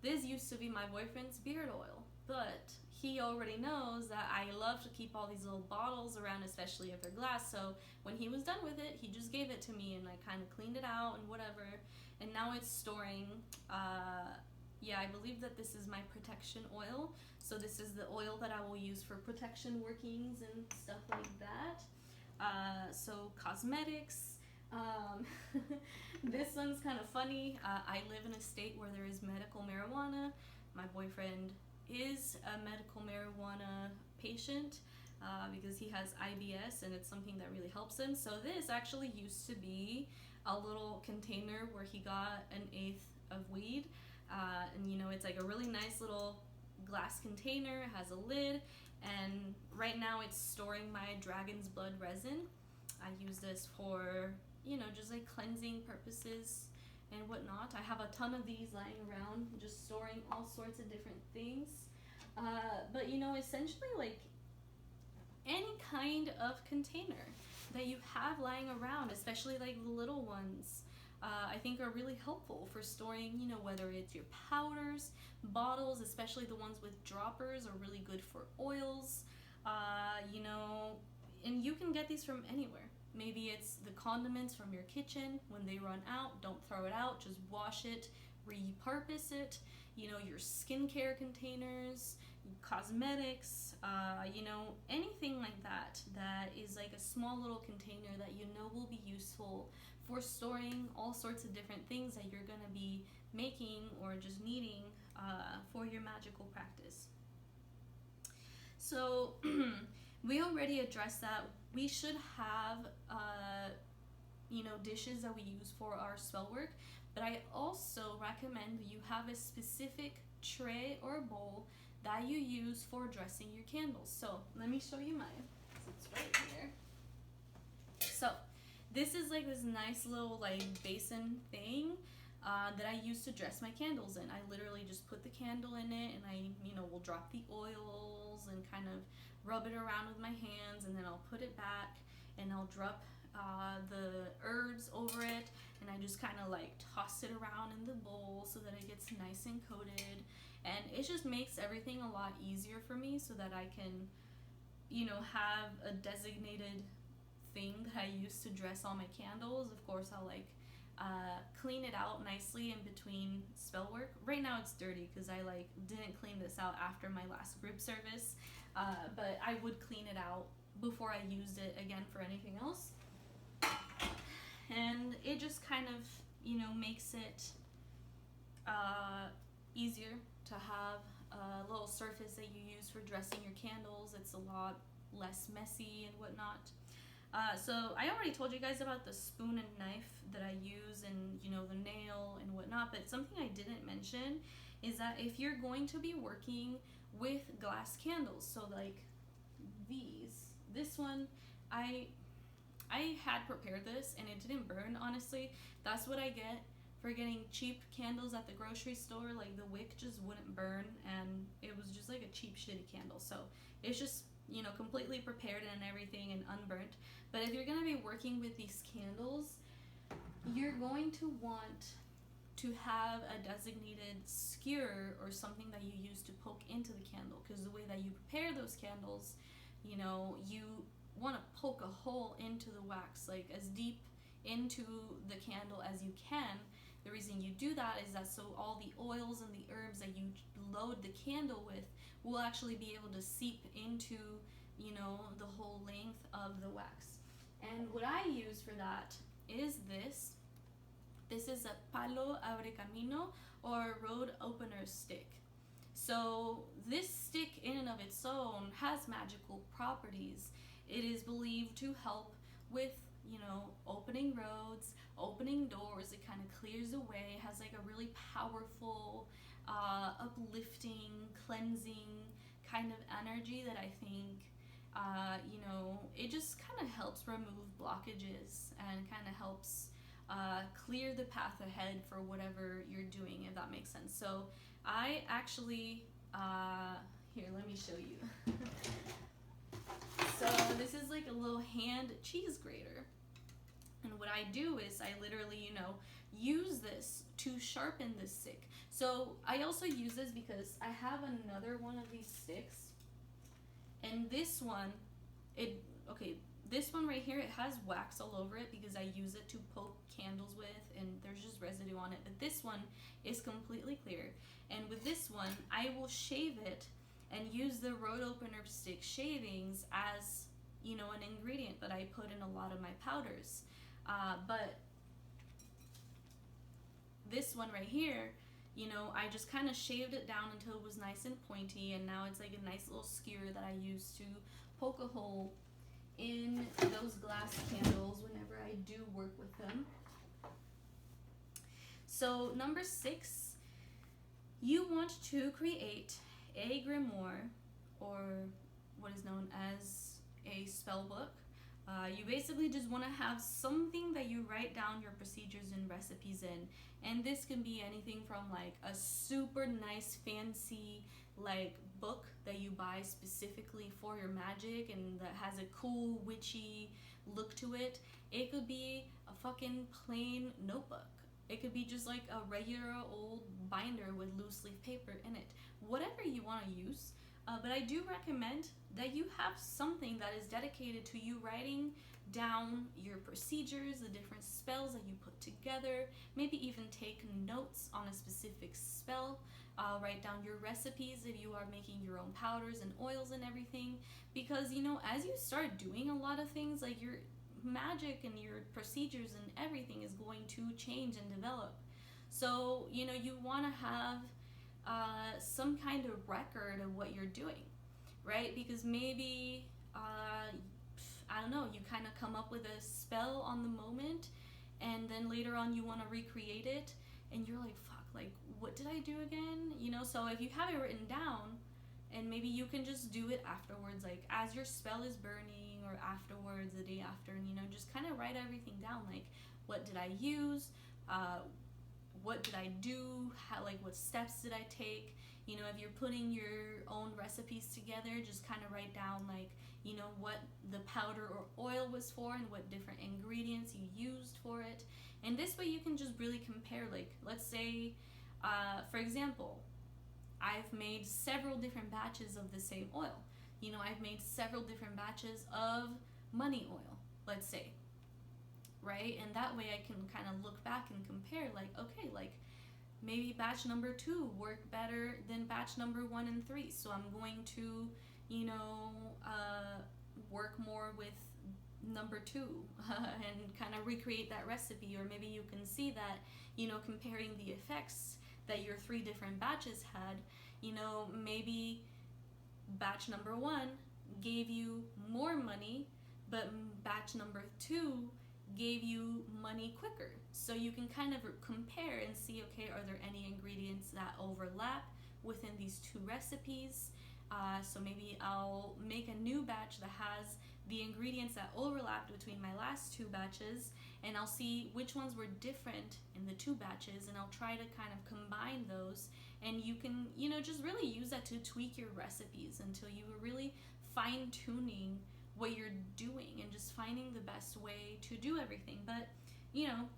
this used to be my boyfriend's beard oil, but he already knows that I love to keep all these little bottles around, especially if they're glass. So when he was done with it, he just gave it to me, and I kind of cleaned it out and whatever. And now it's storing, I believe that this is my protection oil. So this is the oil that I will use for protection workings and stuff like that. So cosmetics. This one's kind of funny. I live in a state where there is medical marijuana. My boyfriend is a medical marijuana patient because he has IBS, and it's something that really helps him. So this actually used to be a little container where he got an eighth of weed, and it's like a really nice little glass container, has a lid, and right now it's storing my dragon's blood resin. I use this for just like cleansing purposes and whatnot. I have a ton of these lying around, just storing all sorts of different things. But essentially, like any kind of container that you have lying around, especially like the little ones, I think are really helpful for storing, whether it's your powders, bottles, especially the ones with droppers are really good for oils, and you can get these from anywhere. Maybe it's the condiments from your kitchen. When they run out, don't throw it out, just wash it, repurpose it. Your skincare containers, cosmetics, anything like that is like a small little container that will be useful for storing all sorts of different things that you're going to be making or just needing for your magical practice. So we already addressed that we should have dishes that we use for our spell work, but I also recommend you have a specific tray or bowl that you use for dressing your candles. So let me show you mine. It's right here. So this is like this nice little like basin thing that I use to dress my candles in. I literally just put the candle in it, and I will drop the oils and kind of rub it around with my hands, and then I'll put it back and I'll drop the herbs over it, and I just kind of like toss it around in the bowl so that it gets nice and coated, and it just makes everything a lot easier for me so that I can have a designated thing that I use to dress all my candles. Of course, I'll like clean it out nicely in between spell work. Right now it's dirty because I like didn't clean this out after my last group service, but I would clean it out before I used it again for anything else. And it just kind of makes it easier to have a little surface that you use for dressing your candles. It's a lot less messy and whatnot. So I already told you guys about the spoon and knife that I use, and the nail and whatnot, but something I didn't mention is that if you're going to be working with glass candles, so like this one, I had prepared this and it didn't burn, honestly. That's what I get for getting cheap candles at the grocery store. Like the wick just wouldn't burn, and it was just like a cheap shitty candle. So it's just completely prepared and everything and unburnt. But if you're going to be working with these candles, you're going to want to have a designated skewer or something that you use to poke into the candle, because the way that you prepare those candles, you want to poke a hole into the wax, like as deep into the candle as you can. The reason you do that is that so all the oils and the herbs that you load the candle with will actually be able to seep into the whole length of the wax. And what I use for that is this. This is a palo abre camino, or road opener stick. So this stick in and of its own has magical properties. It is believed to help with opening roads, opening doors. It kind of clears the way. It has like a really powerful uplifting, cleansing kind of energy that I think it just kind of helps remove blockages and kind of helps clear the path ahead for whatever you're doing, if that makes sense. So I actually here, let me show you. So this is like a little hand cheese grater, and what I do is I literally use this to sharpen this stick. So I also use this because I have another one of these sticks, and this one right here, it has wax all over it because I use it to poke candles with, and there's just residue on it. But this one is completely clear, and with this one I will shave it and use the road opener stick shavings as an ingredient that I put in a lot of my powders. But this one right here, I just kind of shaved it down until it was nice and pointy, and now it's like a nice little skewer that I use to poke a hole in those glass candles whenever I do work with them. So number 6, you want to create a grimoire, or what is known as a spell book. You basically just want to have something that you write down your procedures and recipes in, and this can be anything from like a super nice fancy like book that you buy specifically for your magic and that has a cool witchy look to it. It could be a fucking plain notebook. It could be just like a regular old binder with loose leaf paper in it. Whatever you want to use. But I do recommend that you have something that is dedicated to you writing down your procedures, the different spells that you put together, maybe even take notes on a specific spell, write down your recipes if you are making your own powders and oils and everything, because as you start doing a lot of things, like your magic and your procedures and everything is going to change and develop. So you want to have some kind of record of what you're doing, right? Because maybe I don't know, you kind of come up with a spell on the moment, and then later on you want to recreate it, and you're like, fuck, like, what did I do again? You know, so if you have it written down, and maybe you can just do it afterwards, like as your spell is burning, or afterwards, the day after, and, you know, just kind of write everything down, like, what did I use? What did I do? How, like, what steps did I take? You know, if you're putting your own recipes together, just kind of write down, like, you know, what the powder or oil was for, and what different ingredients you used for it. And this way you can just really compare, like, let's say, for example, I've made several different batches of the same oil. You know, I've made several different batches of money oil, let's say, right? And that way I can kind of look back and compare, like, okay, like, maybe batch number 2 worked better than batch number 1 and 3, so I'm going to, you know, work more with number 2 and kind of recreate that recipe. Or maybe you can see that, you know, comparing the effects that your 3 different batches had, you know, maybe batch number 1 gave you more money, but batch number 2 gave you money quicker. So you can kind of compare and see, okay, are there any ingredients that overlap within these 2 recipes? So maybe I'll make a new batch that has the ingredients that overlapped between my last 2 batches, and I'll see which ones were different in the 2 batches, and I'll try to kind of combine those. And you can, you know, just really use that to tweak your recipes until you are really fine-tuning what you're doing and just finding the best way to do everything. But, you know,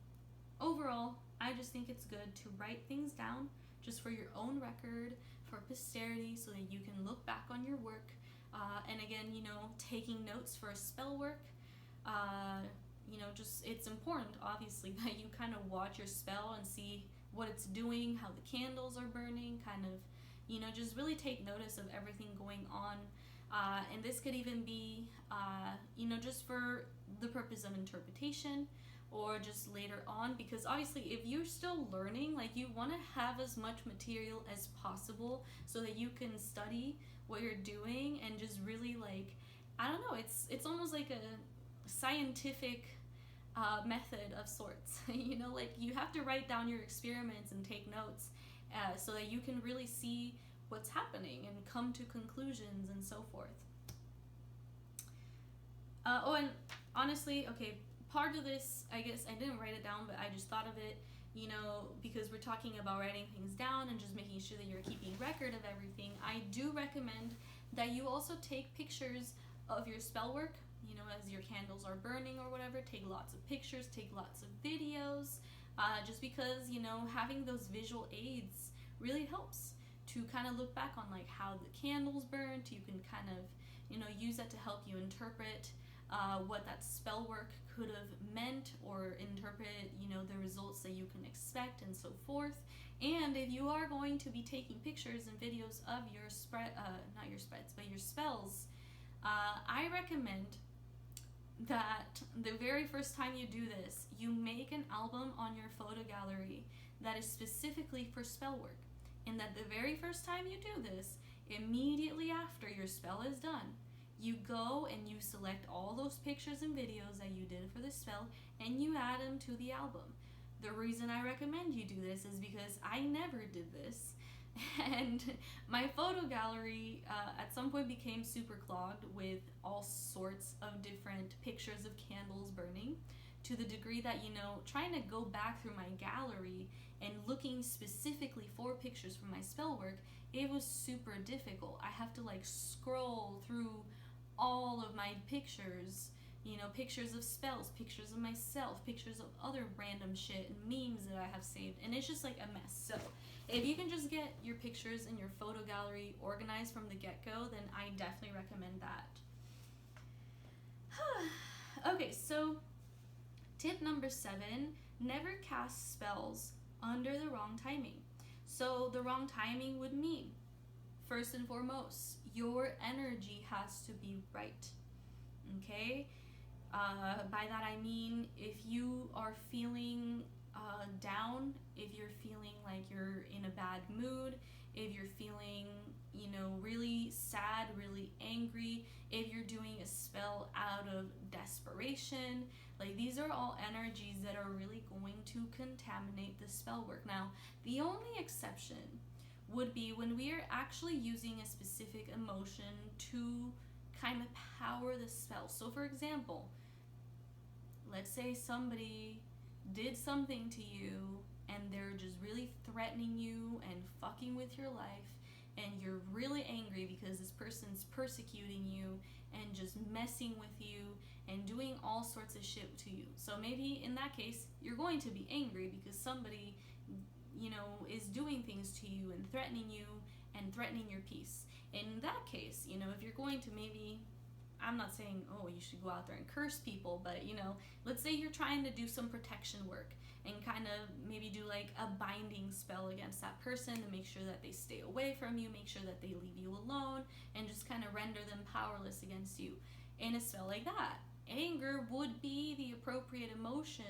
overall, I just think it's good to write things down just for your own record, for posterity, so that you can look back on your work. And again, you know, taking notes for a spell work, you know, just, it's important, obviously, that you kind of watch your spell and see what it's doing, how the candles are burning, kind of, you know, just really take notice of everything going on. And this could even be, you know, just for the purpose of interpretation, or just later on, because obviously if you're still learning, like, you want to have as much material as possible so that you can study what you're doing and just really, like, I don't know, it's almost like a scientific method of sorts. You know, like, you have to write down your experiments and take notes so that you can really see what's happening and come to conclusions and so forth. Oh, and honestly, okay, part of this, I guess I didn't write it down, but I just thought of it, you know, because we're talking about writing things down and just making sure that you're keeping record of everything. I do recommend that you also take pictures of your spell work, you know, as your candles are burning or whatever. Take lots of pictures, take lots of videos, just because, you know, having those visual aids really helps to kind of look back on, like, how the candles burnt. You can kind of, you know, use that to help you interpret what that spell work could have meant, or interpret, you know, the results that you can expect and so forth. And if you are going to be taking pictures and videos of your not your spreads, but your spells, I recommend that the very first time you do this, you make an album on your photo gallery that is specifically for spell work. And that the very first time you do this, immediately after your spell is done, you go and you select all those pictures and videos that you did for the spell, and you add them to the album. The reason I recommend you do this is because I never did this, and my photo gallery at some point became super clogged with all sorts of different pictures of candles burning, to the degree that, you know, trying to go back through my gallery and looking specifically for pictures from my spell work, it was super difficult. I have to, like, scroll through all of my pictures, you know, pictures of spells, pictures of myself, pictures of other random shit and memes that I have saved, and it's just like a mess. So if you can just get your pictures in your photo gallery organized from the get-go, then I definitely recommend that. Okay, so tip number 7, never cast spells under the wrong timing. So the wrong timing would mean, first and foremost, your energy has to be right, okay? By that I mean, if you are feeling down, if you're feeling like you're in a bad mood, if you're feeling really sad, really angry, if you're doing a spell out of desperation. Like, these are all energies that are really going to contaminate the spell work. Now, the only exception would be when we are actually using a specific emotion to kind of power the spell. So, for example, let's say somebody did something to you and they're just really threatening you and fucking with your life, and you're really angry because this person's persecuting you and just messing with you and doing all sorts of shit to you. So maybe in that case, you're going to be angry because somebody, is doing things to you and threatening your peace. In that case, if you're going to maybe, I'm not saying, oh, you should go out there and curse people, but, let's say you're trying to do some protection work and kind of maybe do like a binding spell against that person to make sure that they stay away from you, make sure that they leave you alone, and just kind of render them powerless against you. In a spell like that, anger would be the appropriate emotion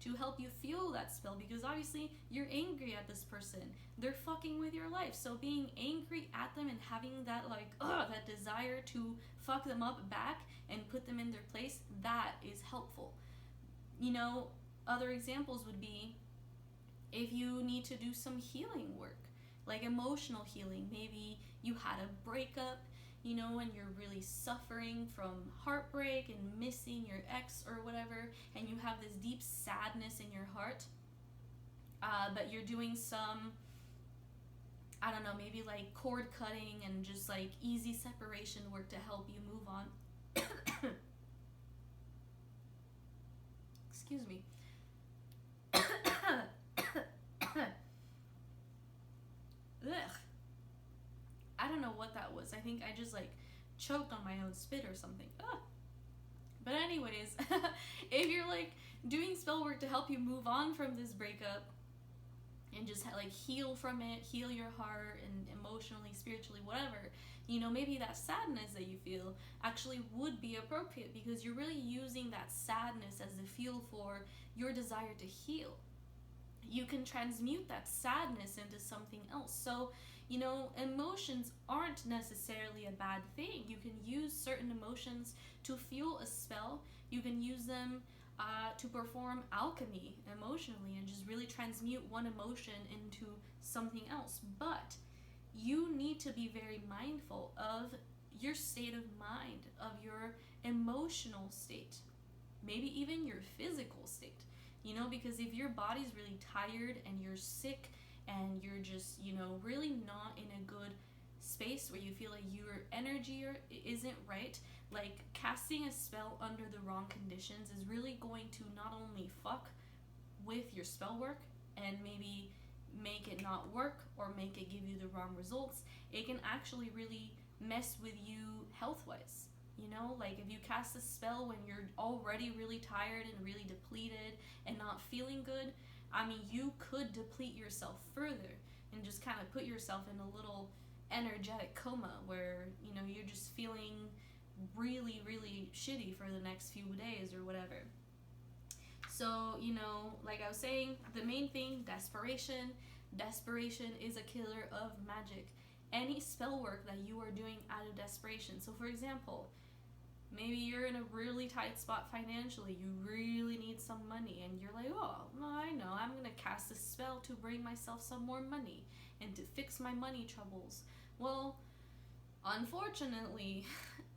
to help you feel that spell, because obviously you're angry at this person. They're fucking with your life. So being angry at them and having that that desire to fuck them up back and put them in their place, that is helpful. Other examples would be if you need to do some healing work, like emotional healing. Maybe you had a breakup, and you're really suffering from heartbreak and missing your ex or whatever, and you have this deep sadness in your heart, but you're doing some, I don't know, maybe like cord cutting and just like easy separation work to help you move on. Excuse me. Ugh. I don't know what that was. I think I just choked on my own spit or something. Ugh. But anyways, if you're doing spell work to help you move on from this breakup and just heal from it, heal your heart and emotionally, spiritually, whatever, maybe that sadness that you feel actually would be appropriate, because you're really using that sadness as the fuel for your desire to heal. You can transmute that sadness into something else. So, emotions aren't necessarily a bad thing. You can use certain emotions to fuel a spell. You can use them to perform alchemy emotionally and just really transmute one emotion into something else. But you need to be very mindful of your state of mind, of your emotional state, maybe even your physical state. Because if your body's really tired and you're sick and you're just, really not in a good space where you feel like your energy isn't right, casting a spell under the wrong conditions is really going to not only fuck with your spell work and maybe make it not work or make it give you the wrong results, it can actually really mess with you health-wise. If you cast a spell when you're already really tired and really depleted and not feeling good, you could deplete yourself further and just kind of put yourself in a little energetic coma where, you're just feeling really, really shitty for the next few days or whatever. So, like I was saying, the main thing, desperation. Desperation is a killer of magic. Any spell work that you are doing out of desperation. So, for example, maybe you're in a really tight spot financially. You really need some money. And you're like, oh, well, I know. I'm going to cast a spell to bring myself some more money and to fix my money troubles. Well, unfortunately,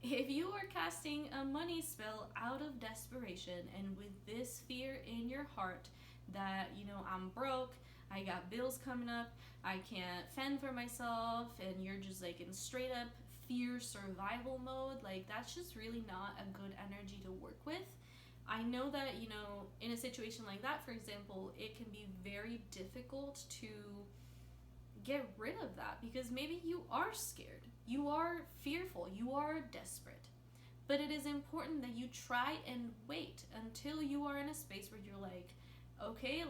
if you are casting a money spell out of desperation and with this fear in your heart that, I'm broke, I got bills coming up, I can't fend for myself, and you're just in straight up fear survival mode, that's just really not a good energy to work with. I know that, in a situation like that, for example, it can be very difficult to get rid of that because maybe you are scared, you are fearful, you are desperate. But it is important that you try and wait until you are in a space where you're okay,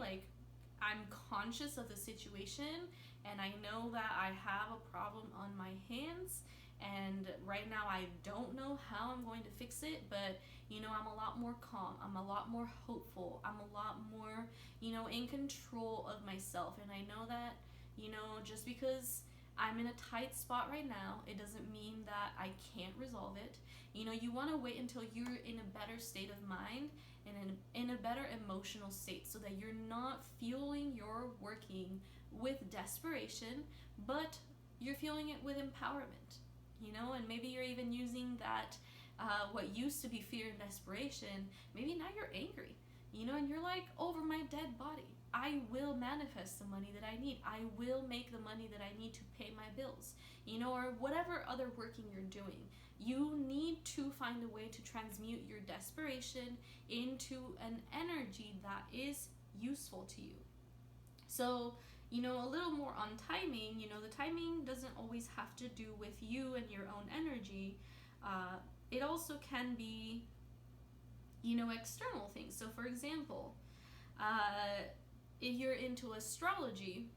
I'm conscious of the situation and I know that I have a problem on my hands, and right now I don't know how I'm going to fix it, but I'm a lot more calm, I'm a lot more hopeful, I'm a lot more in control of myself. And I know that just because I'm in a tight spot right now. It doesn't mean that I can't resolve it. You want to wait until you're in a better state of mind and in a better emotional state, so that you're not fueling your working with desperation, but you're fueling it with empowerment. And maybe you're even using that, what used to be fear and desperation, maybe now you're angry, and you're like, over my dead body, I will manifest the money that I need. I will make the money that I need to pay my bills, or whatever other working you're doing. You need to find a way to transmute your desperation into an energy that is useful to you. So, a little more on timing. The timing doesn't always have to do with you and your own energy. It also can be, external things. So, for example, if you're into astrology,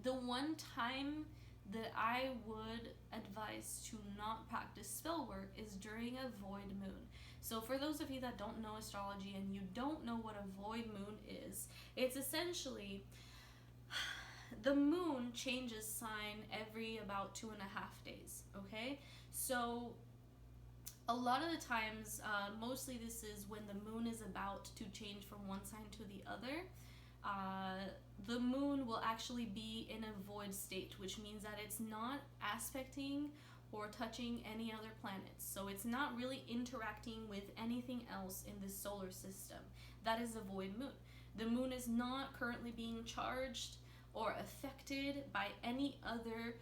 the one time that I would advise to not practice spell work is during a void moon. So for those of you that don't know astrology and you don't know what a void moon is, it's essentially the moon changes sign every about 2.5 days, okay? So a lot of the times, mostly this is when the moon is about to change from one sign to the other. The moon will actually be in a void state, which means that it's not aspecting or touching any other planets. So it's not really interacting with anything else in the solar system. That is a void moon. The moon is not currently being charged or affected by any other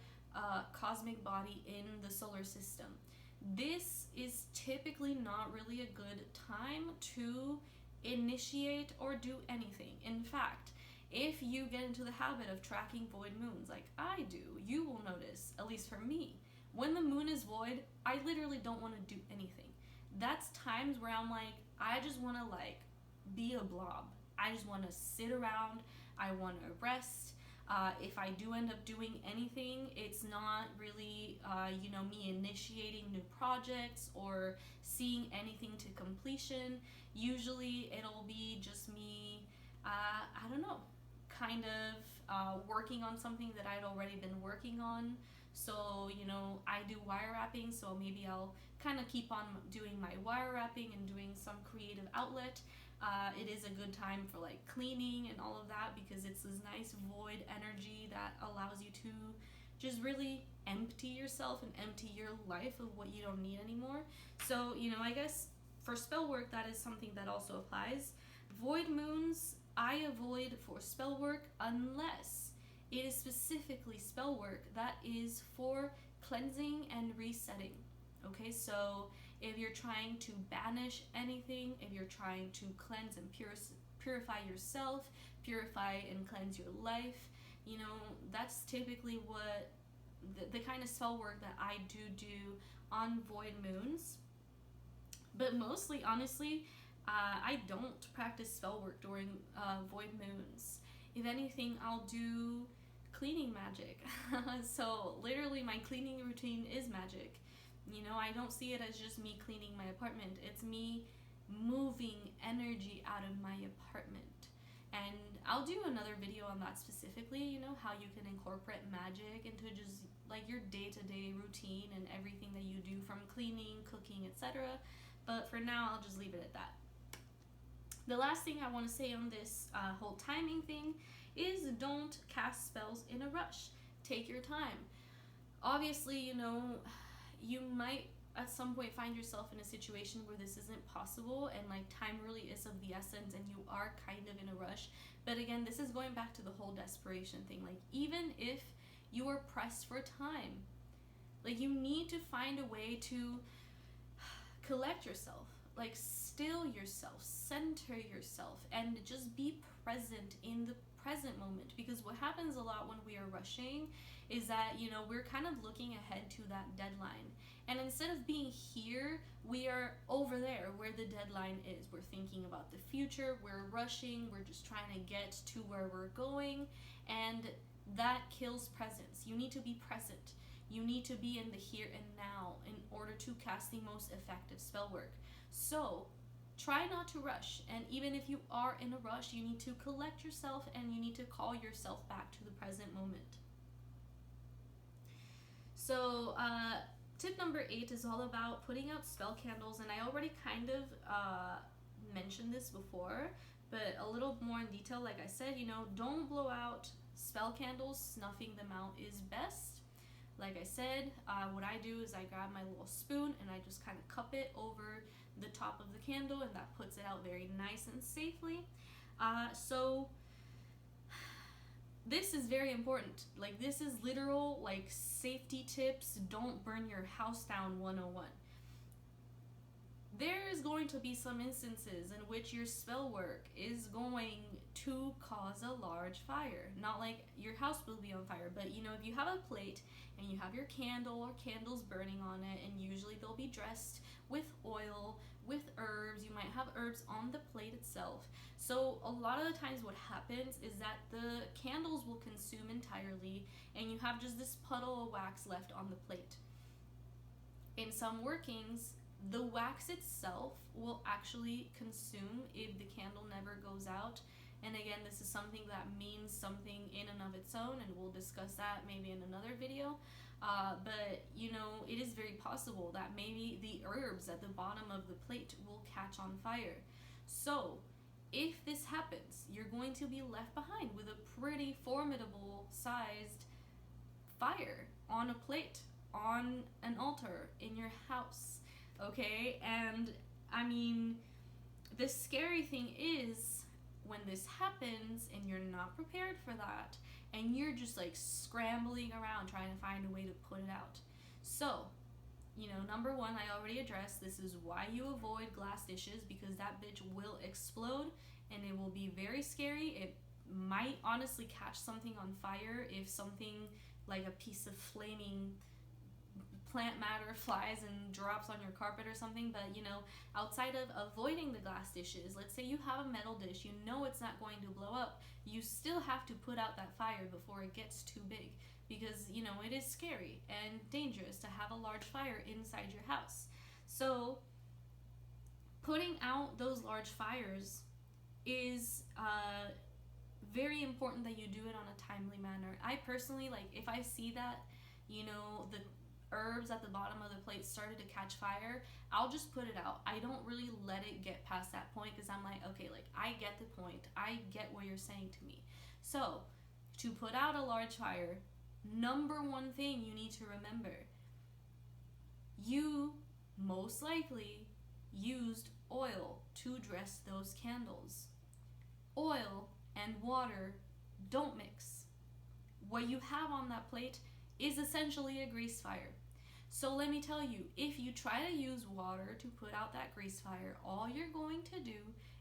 cosmic body in the solar system. This is typically not really a good time to initiate or do anything. In fact, if you get into the habit of tracking void moons like I do, you will notice, at least for me, when the moon is void, I literally don't want to do anything. That's times where I'm like, I just want to be a blob. I just want to sit around. I want to rest. If I do end up doing anything, it's not really, me initiating new projects or seeing anything to completion. Usually it'll be just me, I don't know, kind of working on something that I'd already been working on. So, I do wire wrapping, so maybe I'll kind of keep on doing my wire wrapping and doing some creative outlet. It is a good time for cleaning and all of that, because it's this nice void energy that allows you to just really empty yourself and empty your life of what you don't need anymore. So, I guess for spell work, that is something that also applies. Void moons, I avoid for spell work unless it is specifically spell work that is for cleansing and resetting. Okay, so if you're trying to banish anything, if you're trying to cleanse and purify yourself, purify and cleanse your life, that's typically what the kind of spell work that I do on void moons. But mostly, honestly, I don't practice spell work during void moons. If anything, I'll do cleaning magic. So literally my cleaning routine is magic. I don't see it as just me cleaning my apartment. It's me moving energy out of my apartment. And I'll do another video on that specifically, how you can incorporate magic into just your day-to-day routine and everything that you do, from cleaning, cooking, etc. But for now, I'll just leave it at that. The last thing I want to say on this whole timing thing is don't cast spells in a rush. Take your time. Obviously, you might at some point find yourself in a situation where this isn't possible and time really is of the essence and you are kind of in a rush. But again, this is going back to the whole desperation thing. Even if you are pressed for time, you need to find a way to collect yourself, still yourself, center yourself, and just be present in the present moment. Because what happens a lot when we are rushing is that, we're kind of looking ahead to that deadline. And instead of being here, we are over there where the deadline is. We're thinking about the future, we're rushing, we're just trying to get to where we're going, and that kills presence. You need to be present. You need to be in the here and now in order to cast the most effective spell work. So try not to rush, and even if you are in a rush, you need to collect yourself and you need to call yourself back to the present moment. So, tip number 8 is all about putting out spell candles, and I already kind of mentioned this before, but a little more in detail. Like I said, don't blow out spell candles. Snuffing them out is best. Like I said, what I do is I grab my little spoon and I just kind of cup it over the top of the candle, and that puts it out very nice and safely. So this is very important. Like, this is literal, like, safety tips. Don't burn your house down 101. There is going to be some instances in which your spell work is going to cause a large fire. Not like your house will be on fire, but if you have a plate and you have your candle or candles burning on it, and usually they'll be dressed with oil, with herbs. You might have herbs on the plate itself. So a lot of the times what happens is that the candles will consume entirely, and you have just this puddle of wax left on the plate. In some workings, the wax itself will actually consume if the candle never goes out. And again, this is something that means something in and of its own, and we'll discuss that maybe in another video. But it is very possible that maybe the herbs at the bottom of the plate will catch on fire. So if this happens, you're going to be left behind with a pretty formidable sized fire on a plate, on an altar, in your house. Okay? And I mean, the scary thing is, when this happens and you're not prepared for that, and you're just like scrambling around trying to find a way to put it out. So, number 1, I already addressed, this is why you avoid glass dishes, because that bitch will explode and it will be very scary. It might honestly catch something on fire if something like a piece of flaming plant matter flies and drops on your carpet or something. But outside of avoiding the glass dishes, let's say you have a metal dish, it's not going to blow up, you still have to put out that fire before it gets too big, because it is scary and dangerous to have a large fire inside your house. So putting out those large fires is very important that you do it on a timely manner. I personally, like, if I see that the herbs at the bottom of the plate started to catch fire, I'll just put it out. I don't really let it get past that point, because I'm like, okay, like, I get the point. I get what you're saying to me. So to put out a large fire, number 1 thing you need to remember, you most likely used oil to dress those candles. Oil and water don't mix. What you have on that plate is essentially a grease fire. So let me tell you, if you try to use water to put out that grease fire, all you're going to do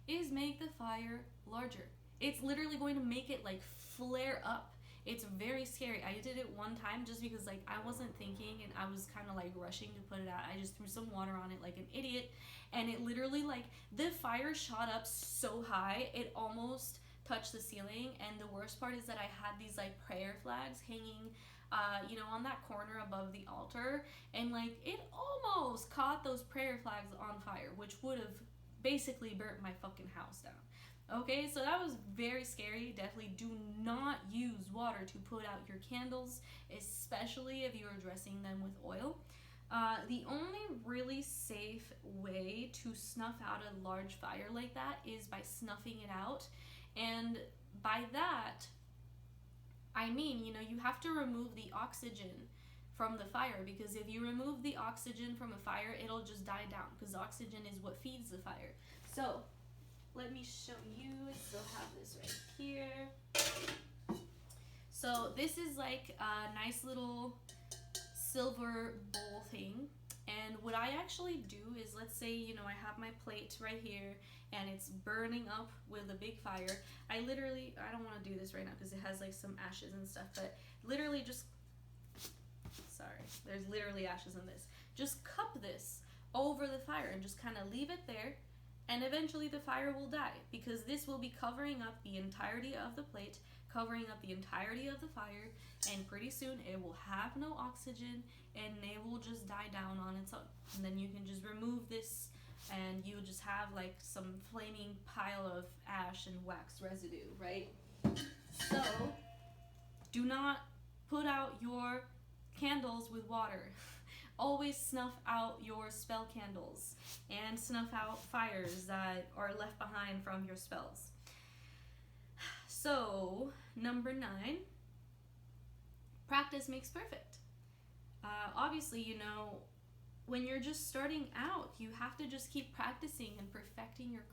is make the fire larger. It's literally going to make it like flare up. It's very scary. I did it one time just because like I wasn't thinking, and I was kind of like rushing to put it out. I just threw some water on it like an idiot, and it literally, like, the fire shot up so high it almost touched the ceiling. And the worst part is that I had these like prayer flags hanging on that corner above the altar, and like it almost caught those prayer flags on fire, which would have basically burnt my fucking house down. Okay, so that was very scary. Definitely do not use water to put out your candles, especially if you're dressing them with oil. The only really safe way to snuff out a large fire like that is by snuffing it out. And by that, I mean, you have to remove the oxygen from the fire, because if you remove the oxygen from a fire, it'll just die down, because oxygen is what feeds the fire. So let me show you. I still have this right here. So this is like a nice little silver bowl thing. And what I actually do is, let's say, I have my plate right here and it's burning up with a big fire. I don't want to do this right now because it has like some ashes and stuff, but literally just, sorry, there's literally ashes in this. Just cup this over the fire and just kind of leave it there, and eventually the fire will die, because this will be covering up the entirety of the plate, covering up the entirety of the fire, and pretty soon it will have no oxygen and it will just die down on its own. And then you can just remove this and you'll just have like some flaming pile of ash and wax residue, right? So do not put out your candles with water. Always snuff out your spell candles and snuff out fires that are left behind from your spells. So, number 9, practice makes perfect. Obviously, when you're just starting out, you have to just keep practicing and perfecting your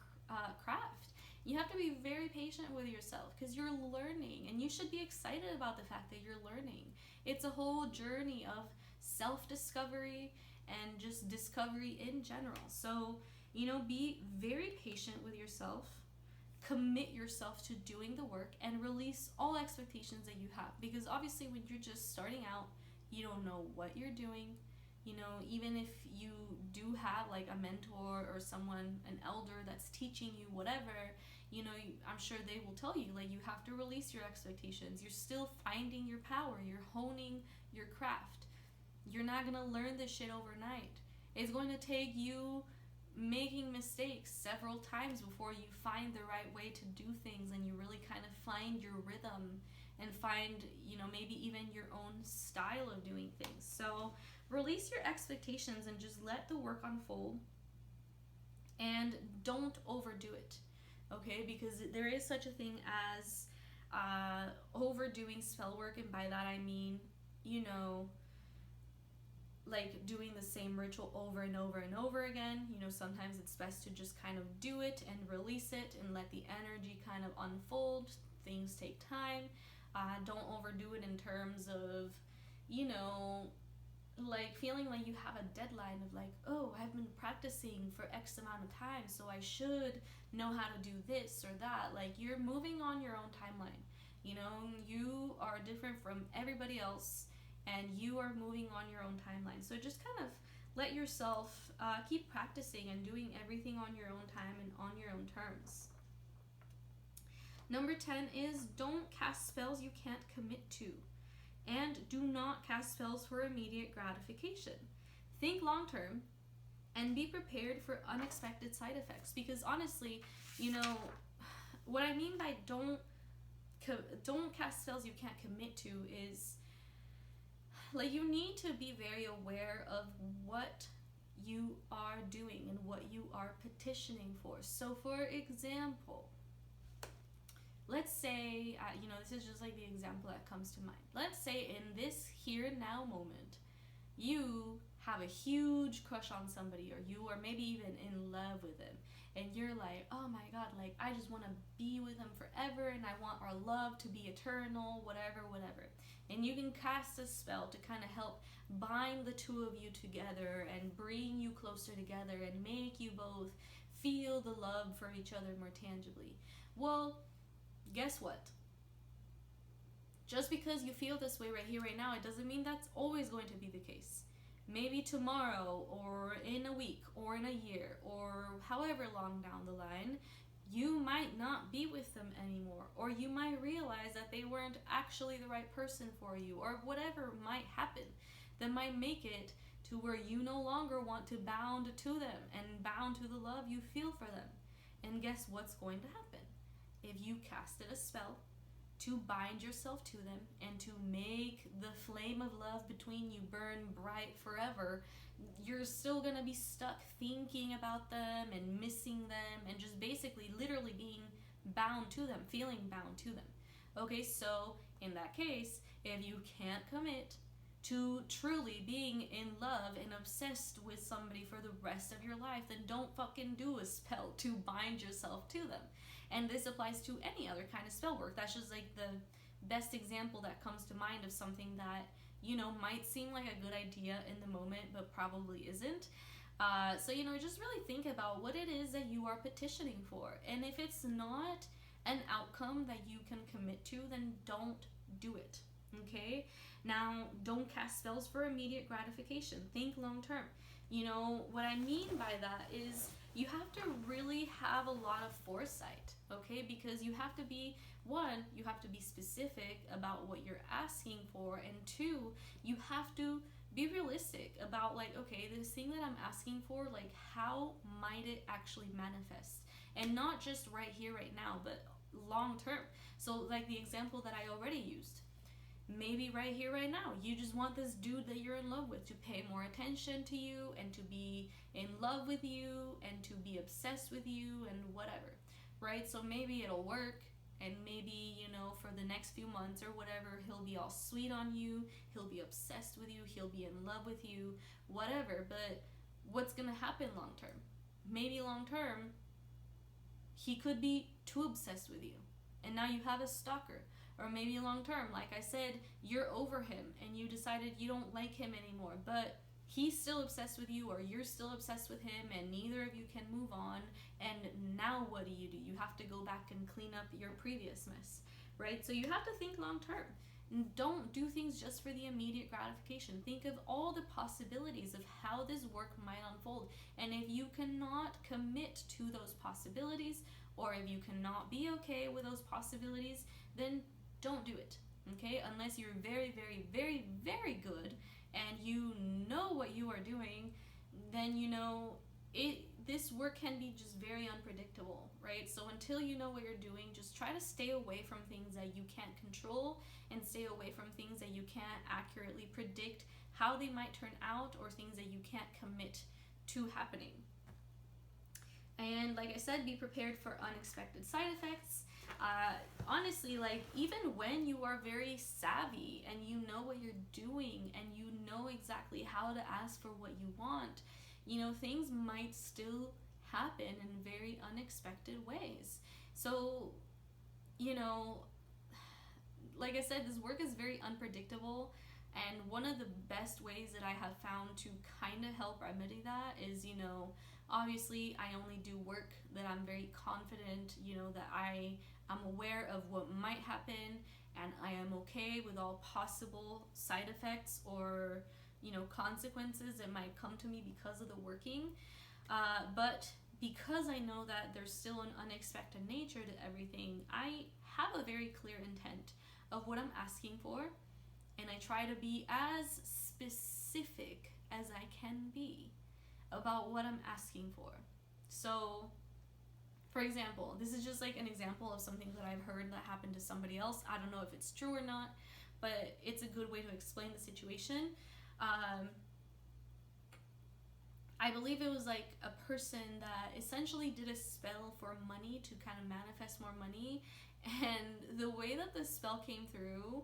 craft. You have to be very patient with yourself because you're learning, and you should be excited about the fact that you're learning. It's a whole journey of self-discovery and just discovery in general. So, be very patient with yourself, commit yourself to doing the work, and release all expectations that you have. Because obviously when you're just starting out, you don't know what you're doing. Even if you do have like a mentor or someone, an elder that's teaching you whatever, I'm sure they will tell you, like, you have to release your expectations. You're still finding your power. You're honing your craft. You're not going to learn this shit overnight. It's going to take you making mistakes several times before you find the right way to do things, and you really kind of find your rhythm and find, maybe even your own style of doing things. So release your expectations and just let the work unfold, and don't overdo it, okay? Because there is such a thing as overdoing spell work, and by that I mean, like doing the same ritual over and over and over again. Sometimes it's best to just kind of do it and release it and let the energy kind of unfold. Things take time. Don't overdo it in terms of, like feeling like you have a deadline of like, oh, I've been practicing for X amount of time, so I should know how to do this or that. Like, you're moving on your own timeline. You are different from everybody else, and you are moving on your own timeline. So just kind of let yourself keep practicing and doing everything on your own time and on your own terms. Number 10 is don't cast spells you can't commit to. And do not cast spells for immediate gratification. Think long term and be prepared for unexpected side effects. Because honestly, what I mean by don't cast spells you can't commit to is, like, you need to be very aware of what you are doing and what you are petitioning for. So for example, let's say, this is just like the example that comes to mind. Let's say in this here and now moment, you have a huge crush on somebody, or you are maybe even in love with them, and you're like, oh my god, like, I just want to be with them forever, and I want our love to be eternal, whatever. And you can cast a spell to kind of help bind the two of you together and bring you closer together and make you both feel the love for each other more tangibly. Well, guess what? Just because you feel this way right here, right now, it doesn't mean that's always going to be the case. Maybe tomorrow, or in a week, or in a year, or however long down the line, you might not be with them anymore, or you might realize that they weren't actually the right person for you, or whatever might happen that might make it to where you no longer want to bound to them and bound to the love you feel for them. And guess what's going to happen? If you casted a spell to bind yourself to them and to make the flame of love between you burn bright forever, you're still gonna be stuck thinking about them and missing them and just basically literally being bound to them, feeling bound to them. Okay, so in that case, if you can't commit to truly being in love and obsessed with somebody for the rest of your life, then don't fucking do a spell to bind yourself to them. And this applies to any other kind of spell work. That's just like the best example that comes to mind of something that, might seem like a good idea in the moment, but probably isn't. So, just really think about what it is that you are petitioning for. And if it's not an outcome that you can commit to, then don't do it. Okay? Now, don't cast spells for immediate gratification. Think long term. What I mean by that is you have to really have a lot of foresight, okay? Because you have to be, one, you have to be specific about what you're asking for, and two, you have to be realistic about, like, okay, this thing that I'm asking for, like, how might it actually manifest? And not just right here, right now, but long term. So, like the example that I already used. Maybe right here, right now, you just want this dude that you're in love with to pay more attention to you and to be in love with you and to be obsessed with you and whatever, right? So maybe it'll work, and maybe, for the next few months or whatever, he'll be all sweet on you, he'll be obsessed with you, he'll be in love with you, whatever. But what's gonna happen long term? Maybe long term, he could be too obsessed with you, and now you have a stalker. Or maybe long term, like I said, you're over him and you decided you don't like him anymore, but he's still obsessed with you, or you're still obsessed with him, and neither of you can move on. And now what do? You have to go back and clean up your previous mess, right? So you have to think long term. Don't do things just for the immediate gratification. Think of all the possibilities of how this work might unfold. And if you cannot commit to those possibilities, or if you cannot be okay with those possibilities, then don't do it, okay? Unless you're very, very, very, very good and you know what you are doing, then this work can be just very unpredictable, right? So until you know what you're doing, just try to stay away from things that you can't control, and stay away from things that you can't accurately predict how they might turn out, or things that you can't commit to happening. And like I said, be prepared for unexpected side effects. Honestly, like, even when you are very savvy and you know what you're doing and you know exactly how to ask for what you want, things might still happen in very unexpected ways. So, like I said, this work is very unpredictable. And one of the best ways that I have found to kind of help remedy that is, obviously I only do work that I'm very confident, that I'm aware of what might happen, and I am okay with all possible side effects or, consequences that might come to me because of the working. But because I know that there's still an unexpected nature to everything, I have a very clear intent of what I'm asking for, and I try to be as specific as I can be about what I'm asking for. So, for example, this is just like an example of something that I've heard that happened to somebody else. I don't know if it's true or not, but it's a good way to explain the situation. I believe it was like a person that essentially did a spell for money to kind of manifest more money, and the way that the spell came through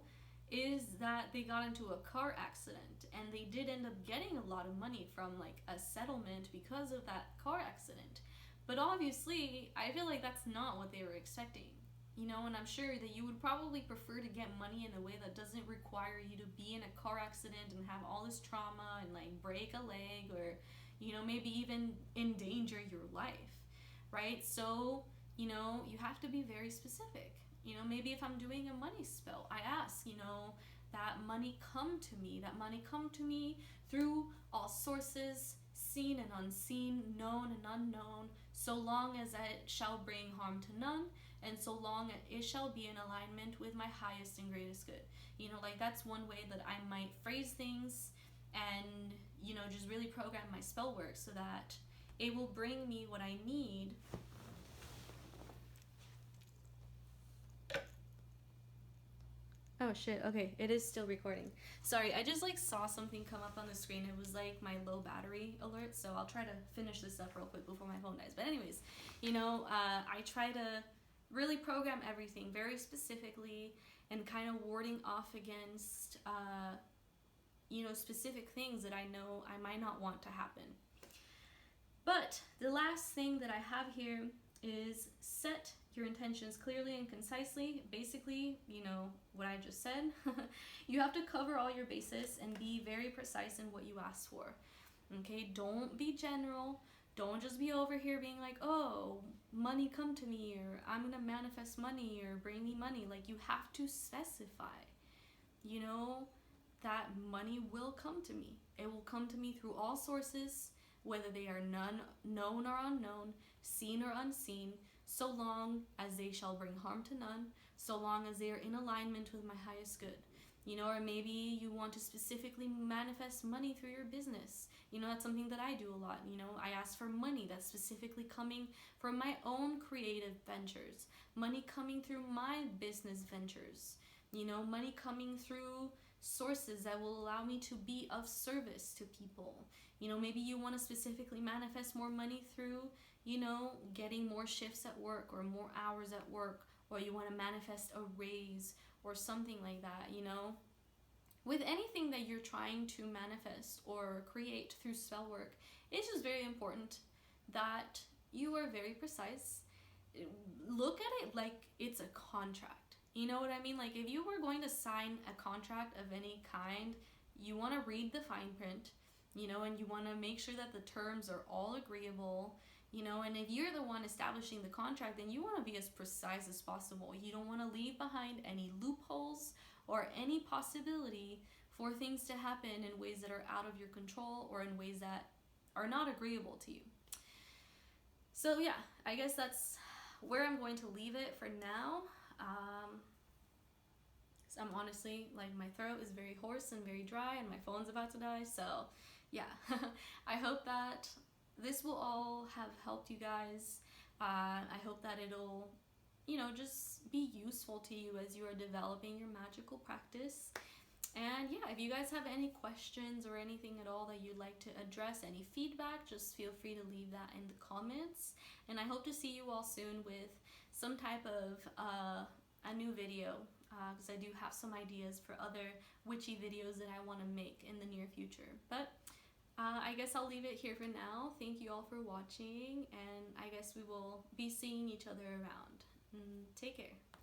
is that they got into a car accident, and they did end up getting a lot of money from like a settlement because of that car accident. But obviously, I feel like that's not what they were expecting, and I'm sure that you would probably prefer to get money in a way that doesn't require you to be in a car accident and have all this trauma and like break a leg, or maybe even endanger your life, right? So you have to be very specific. Maybe if I'm doing a money spell, I ask, that money come to me through all sources, seen and unseen, known and unknown, so long as it shall bring harm to none, and so long as it shall be in alignment with my highest and greatest good. Like, that's one way that I might phrase things, and, just really program my spell work so that it will bring me what I need. Oh shit, okay, it is still recording. Sorry, I just like saw something come up on the screen. It was like my low battery alert, so I'll try to finish this up real quick before my phone dies. But anyways, I try to really program everything very specifically and kind of warding off against, specific things that I know I might not want to happen. But the last thing that I have here is set your intentions clearly and concisely. Basically, what I just said. You have to cover all your bases and be very precise in what you ask for. Okay, don't be general. Don't just be over here being like, oh, money come to me, or I'm gonna manifest money, or bring me money. Like, you have to specify, that money will come to me. It will come to me through all sources, whether they are known or unknown, seen or unseen, so long as they shall bring harm to none, so long as they are in alignment with my highest good. Or maybe you want to specifically manifest money through your business. That's something that I do a lot. I ask for money that's specifically coming from my own creative ventures, money coming through my business ventures, You know, money coming through sources that will allow me to be of service to people. You know, maybe you want to specifically manifest more money through, you know, getting more shifts at work or more hours at work, or you want to manifest a raise or something like that, you know. With anything that you're trying to manifest or create through spell work, it's just very important that you are very precise. Look at it like it's a contract. You know what I mean? Like, if you were going to sign a contract of any kind, you want to read the fine print, you know, and you want to make sure that the terms are all agreeable, you know. And if you're the one establishing the contract, then you want to be as precise as possible. You don't want to leave behind any loopholes or any possibility for things to happen in ways that are out of your control or in ways that are not agreeable to you. So yeah, I guess that's where I'm going to leave it for now. So I'm honestly, like, my throat is very hoarse and very dry and my phone's about to die. So yeah, I hope that this will all have helped you guys. I hope that it'll, you know, just be useful to you as you are developing your magical practice. And yeah, if you guys have any questions or anything at all that you'd like to address, any feedback, just feel free to leave that in the comments. And I hope to see you all soon with some type of a new video, because I do have some ideas for other witchy videos that I want to make in the near future. But I guess I'll leave it here for now. Thank you all for watching, and I guess we will be seeing each other around. Take care.